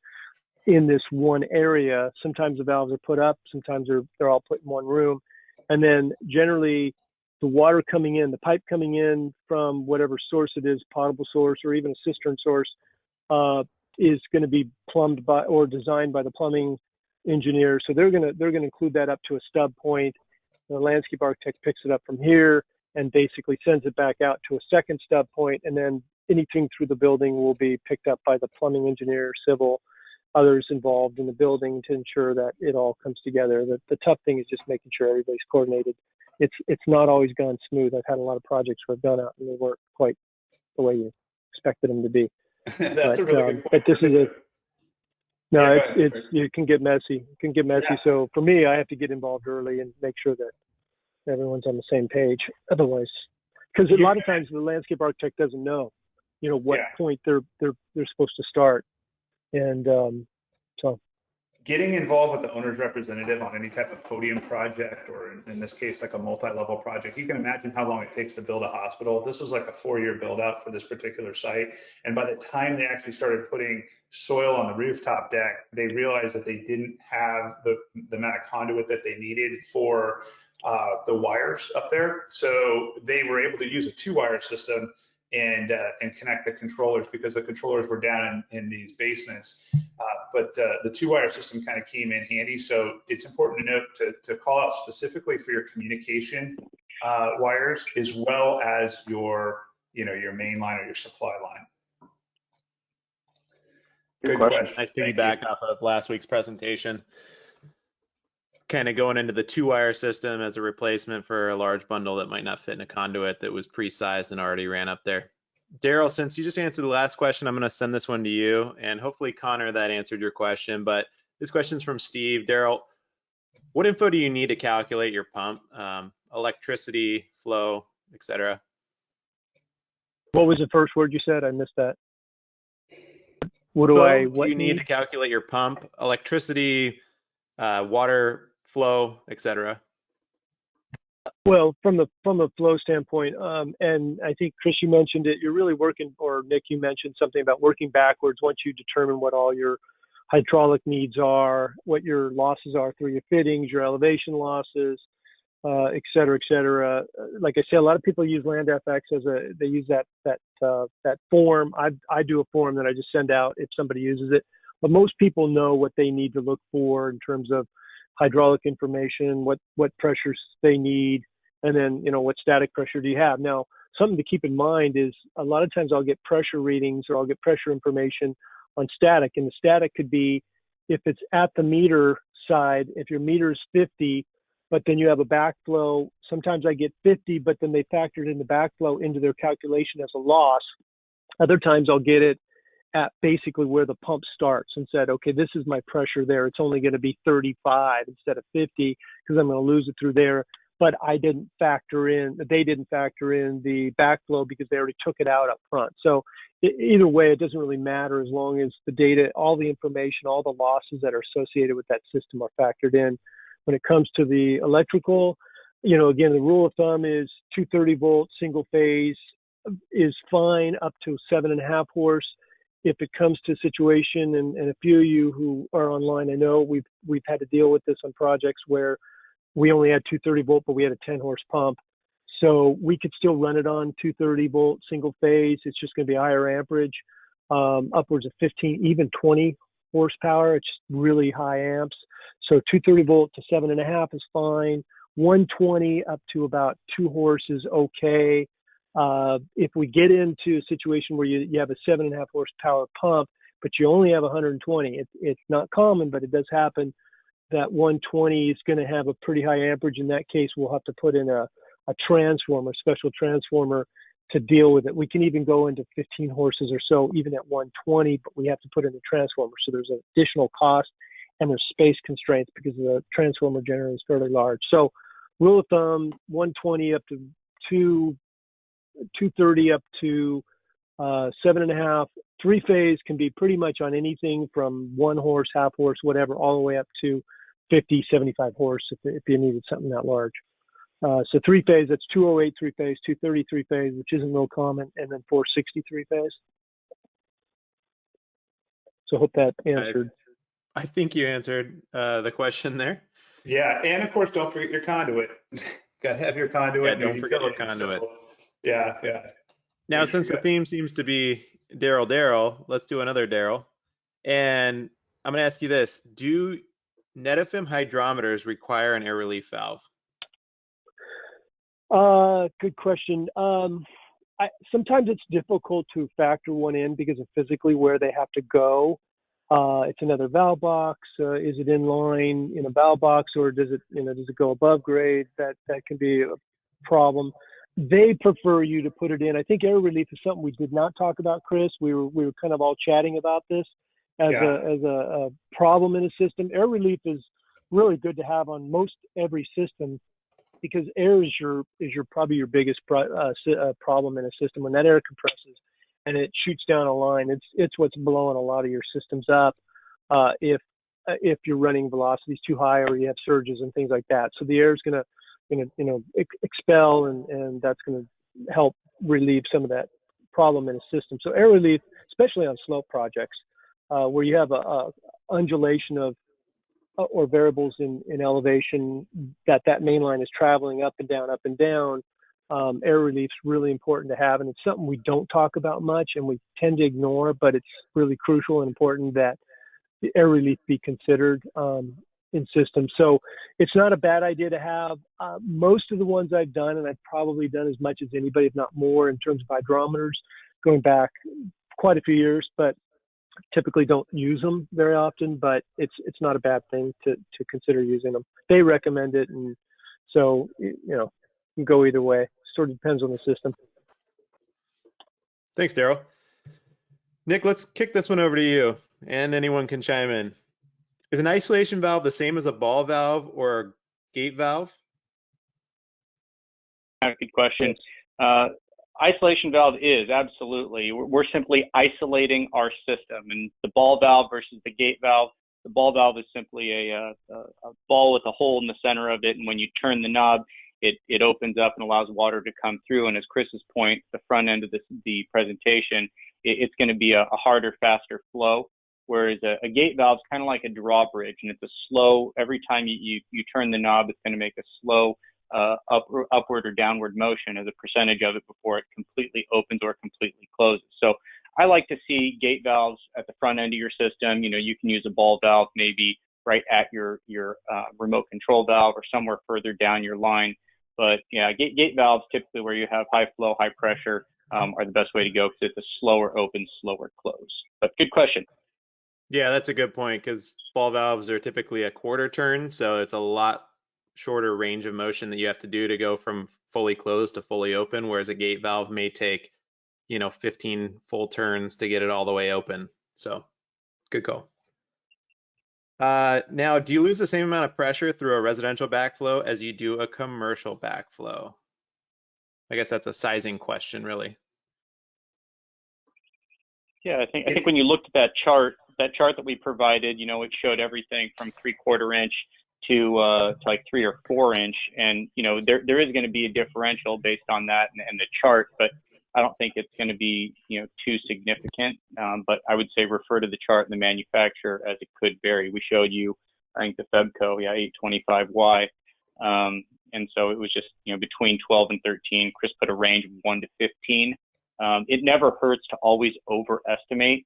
in this one area. Sometimes the valves are put up, sometimes they're all put in one room, and then generally the water coming in, the pipe coming in from whatever source it is, potable source or even a cistern source, is going to be plumbed by or designed by the plumbing engineer. So they're going to include that up to a stub point. The landscape architect picks it up from here and basically sends it back out to a second stub point, and then anything through the building will be picked up by the plumbing engineer, civil, others involved in the building to ensure that it all comes together. The tough thing is just making sure everybody's coordinated. It's not always gone smooth. I've had a lot of projects where I've gone out and they weren't quite the way you expected them to be. That's a really good point. But this is it can get messy. It can get messy. Yeah. So for me, I have to get involved early and make sure that everyone's on the same page. Otherwise, because a lot of times the landscape architect doesn't know, what point they're supposed to start, and so. Getting involved with the owner's representative on any type of Podium project, or in this case, like a multi-level project, you can imagine how long it takes to build a hospital. This was like a 4-year build out for this particular site. And by the time they actually started putting soil on the rooftop deck, they realized that they didn't have the amount of conduit that they needed for the wires up there. So they were able to use a 2-wire system and connect the controllers, because the controllers were down in these basements. But the 2-wire system kind of came in handy. So it's important to note to call out specifically for your communication wires, as well as your main line or your supply line. Good question. Nice piggyback off of last week's presentation. Kind of going into the 2-wire system as a replacement for a large bundle that might not fit in a conduit that was pre-sized and already ran up there. Daryl, since you just answered the last question, I'm going to send this one to you, and hopefully Connor, that answered your question, but this question's from Steve. Daryl, what info do you need to calculate your pump, electricity, flow, etc.? What was the first word you said? I missed that. What do you you need to calculate your pump, electricity, water flow, etc.? Well, from a flow standpoint, and I think Chris, you mentioned it, you're really working, or Nick, you mentioned something about working backwards once you determine what all your hydraulic needs are, what your losses are through your fittings, your elevation losses, et cetera, et cetera. Like I say, a lot of people use LandFX they use that form. I do a form that I just send out if somebody uses it, but most people know what they need to look for in terms of hydraulic information, what pressures they need, and then, what static pressure do you have. Now, something to keep in mind is a lot of times I'll get pressure readings or I'll get pressure information on static, and the static could be if it's at the meter side, if your meter is 50, but then you have a backflow, sometimes I get 50, but then they factored in the backflow into their calculation as a loss. Other times I'll get it at basically where the pump starts and said, okay, this is my pressure there. It's only going to be 35 instead of 50 because I'm going to lose it through there. But they didn't factor in the backflow because they already took it out up front. So either way, it doesn't really matter as long as the data, all the information, all the losses that are associated with that system are factored in. When it comes to the electrical, again, the rule of thumb is 230 volt single phase is fine up to 7.5 horse. If it comes to a situation, and a few of you who are online, I know we've had to deal with this on projects where we only had 230 volt, but we had a 10 horse pump. So we could still run it on 230 volt single phase. It's just going to be higher amperage, upwards of 15, even 20 horsepower. It's really high amps. So 230 volt to 7.5 is fine. 120 up to about 2 horses, okay. If we get into a situation where you have a 7.5 horsepower pump, but you only have 120, it's not common, but it does happen. That 120 is going to have a pretty high amperage. In that case, we'll have to put in a transformer, special transformer to deal with it. We can even go into 15 horses or so, even at 120, but we have to put in a transformer. So there's an additional cost and there's space constraints because the transformer generator is fairly large. So rule of thumb, 120 up to 230 up to 7.5. 3-phase can be pretty much on anything from 1 horse, half horse, whatever, all the way up to 50, 75 horse if you needed something that large. So 3-phase, that's 208 3-phase, 230 3-phase, which isn't real common, and then 460 3-phase. So I hope that answered. I think you answered the question there. Yeah, and of course, don't forget your conduit. Got to have your conduit. Yeah, don't forget your conduit. So, yeah. Now, since the theme seems to be Daryl, let's do another Daryl. And I'm going to ask you this. Do net-FM hydrometers require an air relief valve? Good question. Sometimes it's difficult to factor one in because of physically where they have to go. It's another valve box. Is it in line in a valve box, or does it go above grade? That can be a problem. They prefer you to put it in. I think air relief is something we did not talk about, Chris. We were kind of all chatting about this as a problem in a system. Air relief is really good to have on most every system, because air is probably your biggest problem in a system. When that air compresses and it shoots down a line, it's what's blowing a lot of your systems up if you're running velocities too high or you have surges and things like that. So the air is going to expel, and that's going to help relieve some of that problem in a system. So air relief, especially on slope projects where you have a undulation of or variables in elevation that main line is traveling up and down, air relief's really important to have, and it's something we don't talk about much and we tend to ignore, but it's really crucial and important that the air relief be considered in systems. So it's not a bad idea to have. Most of the ones I've done, and I've probably done as much as anybody, if not more, in terms of hydrometers, going back quite a few years, but typically don't use them very often, but it's not a bad thing to consider using them. They recommend it, and so you can go either way. Sort of depends on the system. Thanks, Daryl. Nick, let's kick this one over to you, and anyone can chime in. Is an isolation valve the same as a ball valve or a gate valve? Good question. Isolation valve is absolutely. We're simply isolating our system, and the ball valve versus the gate valve. The ball valve is simply a ball with a hole in the center of it, and when you turn the knob, it opens up and allows water to come through. And as Chris's point, the front end of the presentation, it's going to be a harder, faster flow. Whereas a gate valve is kind of like a drawbridge, and it's a slow. Every time you turn the knob, it's going to make a slow upward or downward motion as a percentage of it before it completely opens or completely closes. So I like to see gate valves at the front end of your system. You can use a ball valve maybe right at your remote control valve or somewhere further down your line. But yeah, gate valves typically where you have high flow, high pressure are the best way to go because it's a slower open, slower close. But good question. Yeah, that's a good point, because ball valves are typically a quarter turn, so it's a lot shorter range of motion that you have to do to go from fully closed to fully open, whereas a gate valve may take 15 full turns to get it all the way open. So good call. Now, do you lose the same amount of pressure through a residential backflow as you do a commercial backflow? I guess that's a sizing question, really. Yeah, I think when you looked at that chart that we provided, it showed everything from 3/4 inch to like 3 or 4 inch, and there is going to be a differential based on that and the chart, but I don't think it's going to be too significant. But I would say refer to the chart and the manufacturer, as it could vary. We showed you, I think, the Febco, 825Y. And so it was just, between 12 and 13. Chris put a range of 1 to 15. It never hurts to always overestimate.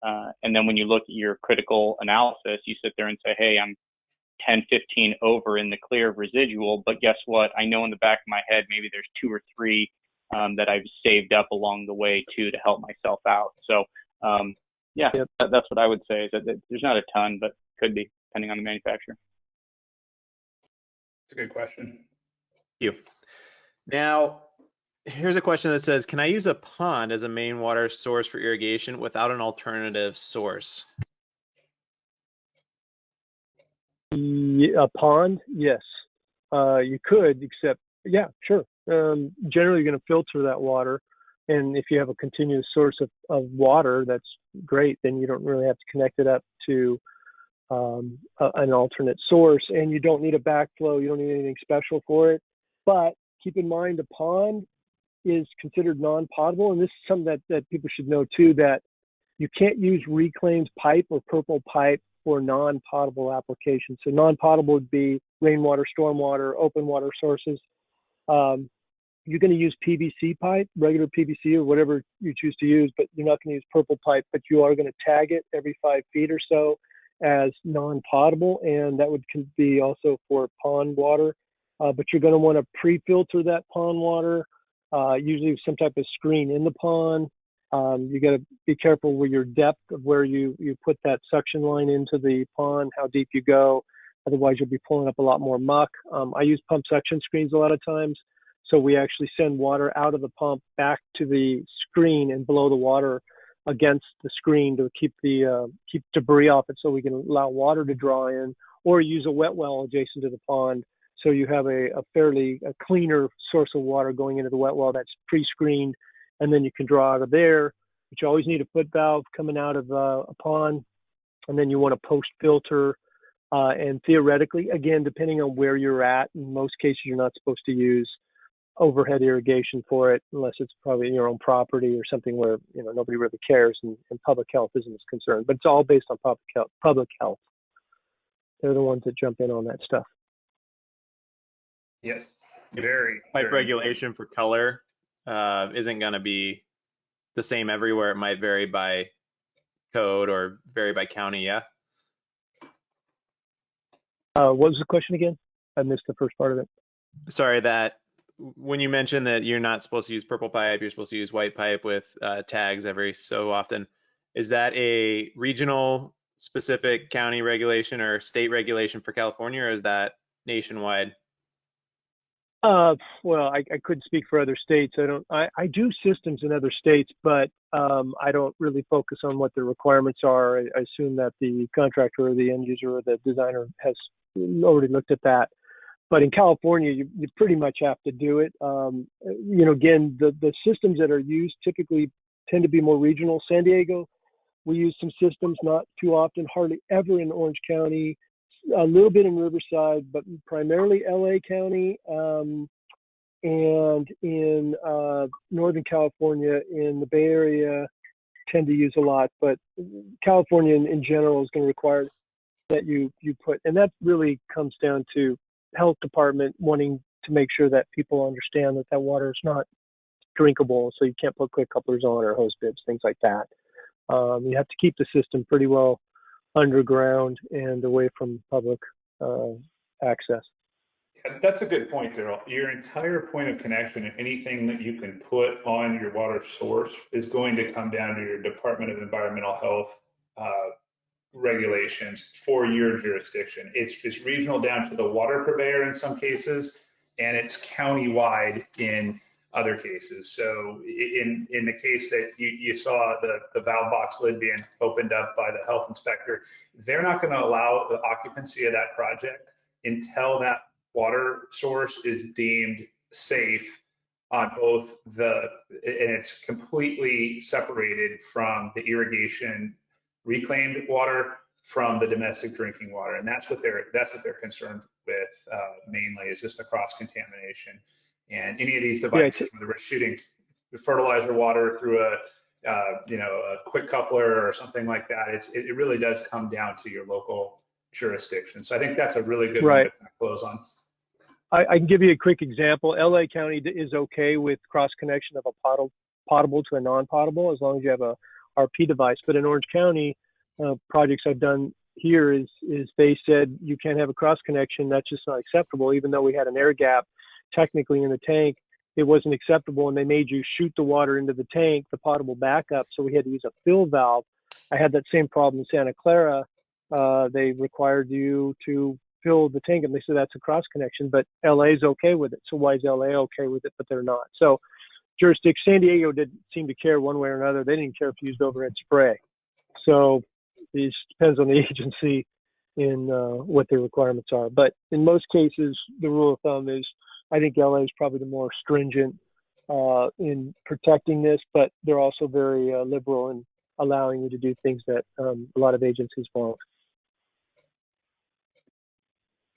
And then when you look at your critical analysis, you sit there and say, hey, I'm 10, 15 over in the clear of residual, but guess what? I know in the back of my head, maybe there's 2 or 3 that I've saved up along the way too to help myself out. So yeah, Yep. that's what I would say, is that there's not a ton, but could be depending on the manufacturer. It's a good question. Thank you. Now, here's a question that says, can I use a pond as a main water source for irrigation without an alternative source? A pond, yes. You could, except, yeah, sure. Generally, you're going to filter that water. And if you have a continuous source of water, that's great. Then you don't really have to connect it up to an alternate source. And you don't need a backflow. You don't need anything special for it. But keep in mind, a pond is considered non-potable. And this is something that people should know, too, that you can't use reclaimed pipe or purple pipe for non-potable applications. So non-potable would be rainwater, stormwater, open water sources. You're going to use PVC pipe, regular PVC or whatever you choose to use, but you're not going to use purple pipe, but you are going to tag it every 5 feet or so as non-potable, and that would be also for pond water. But you're going to want to pre-filter that pond water, usually with some type of screen in the pond. You got to be careful with your depth of where you put that suction line into the pond, how deep you go. Otherwise, you'll be pulling up a lot more muck. I use pump suction screens a lot of times. So we actually send water out of the pump back to the screen and blow the water against the screen to keep debris off it, so we can allow water to draw in, or use a wet well adjacent to the pond. So you have a fairly cleaner source of water going into the wet well that's pre-screened, and then you can draw out of there. But you always need a foot valve coming out of a pond, and then you want to post filter. And theoretically, again, depending on where you're at, in most cases you're not supposed to use overhead irrigation for it unless it's probably in your own property or something where nobody really cares and public health isn't as concerned. But it's all based on public health. They're the ones that jump in on that stuff. Yes, very. Pipe regulation for color isn't going to be the same everywhere. It might vary by code or vary by county. Yeah. What was the question again? I missed the first part of it. Sorry, that when you mentioned that you're not supposed to use purple pipe, you're supposed to use white pipe with tags every so often. Is that a regional specific county regulation or state regulation for California, or is that nationwide? Well, I couldn't speak for other states. I do systems in other states, but I don't really focus on what the requirements are. I assume that the contractor or the end user or the designer has already looked at that. But in California, you pretty much have to do it. Again, the systems that are used typically tend to be more regional. San Diego, we use some systems, not too often, hardly ever in Orange County, a little bit in Riverside, but primarily LA County, and in Northern California, in the Bay Area, tend to use a lot. But California in general is going to require that you put, and that really comes down to health department wanting to make sure that people understand that water is not drinkable, so you can't put quick couplers on or hose bibs, things like that. You have to keep the system pretty well underground and away from public access. Yeah, that's a good point, Daryl. Your entire point of connection and anything that you can put on your water source is going to come down to your Department of Environmental Health regulations for your jurisdiction. It's regional down to the water purveyor in some cases, and it's county-wide in other cases. So in the case that you saw the valve box lid being opened up by the health inspector, they're not going to allow the occupancy of that project until that water source is deemed safe on both and it's completely separated from the irrigation reclaimed water from the domestic drinking water, and that's what they're concerned with mainly, is just the cross contamination. And any of these devices, whether we're shooting the fertilizer water through a quick coupler or something like that, it really does come down to your local jurisdiction. So I think that's a really good one to kind of close on. I can give you a quick example. LA County is okay with cross connection of a potable to a non-potable as long as you have a RP device. But in Orange County, projects I've done here is they said you can't have a cross connection. That's just not acceptable. Even though we had an air gap technically in the tank, it wasn't acceptable, and they made you shoot the water into the tank, the potable backup. So we had to use a fill valve. I had that same problem in Santa Clara. They required you to fill the tank, and they said that's a cross connection, but LA's okay with it. So why is LA okay with it, but they're not? So jurisdiction, San Diego didn't seem to care one way or another. They didn't care if you used overhead spray. So it depends on the agency in what their requirements are. But in most cases, the rule of thumb is, I think LA is probably the more stringent in protecting this, but they're also very liberal in allowing you to do things that a lot of agencies won't.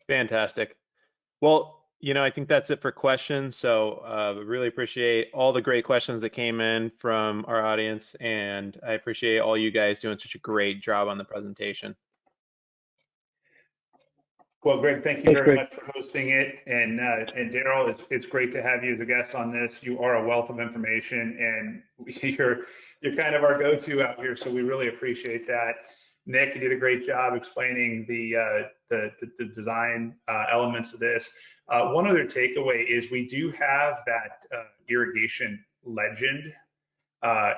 Fantastic. Well, I think that's it for questions. So really appreciate all the great questions that came in from our audience, and I appreciate all you guys doing such a great job on the presentation. Well, Greg, thank you very much for hosting it, and Daryl, it's great to have you as a guest on this. You are a wealth of information, and you're kind of our go-to out here, so we really appreciate that. Nick, you did a great job explaining the design elements of this. One other takeaway is we do have that irrigation legend,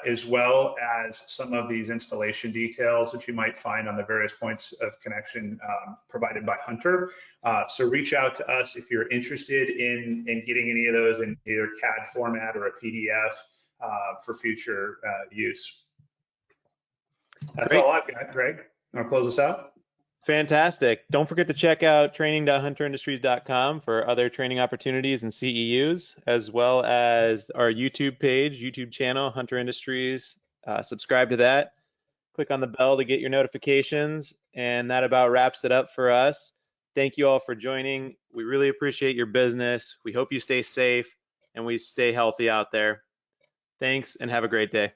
as well as some of these installation details that you might find on the various points of connection provided by Hunter. So reach out to us if you're interested in getting any of those in either CAD format or a PDF for future use. That's all I've got, Greg. You want to close us out? Fantastic. Don't forget to check out training.hunterindustries.com for other training opportunities and CEUs, as well as our YouTube channel, Hunter Industries. Subscribe to that. Click on the bell to get your notifications. And that about wraps it up for us. Thank you all for joining. We really appreciate your business. We hope you stay safe and we stay healthy out there. Thanks and have a great day.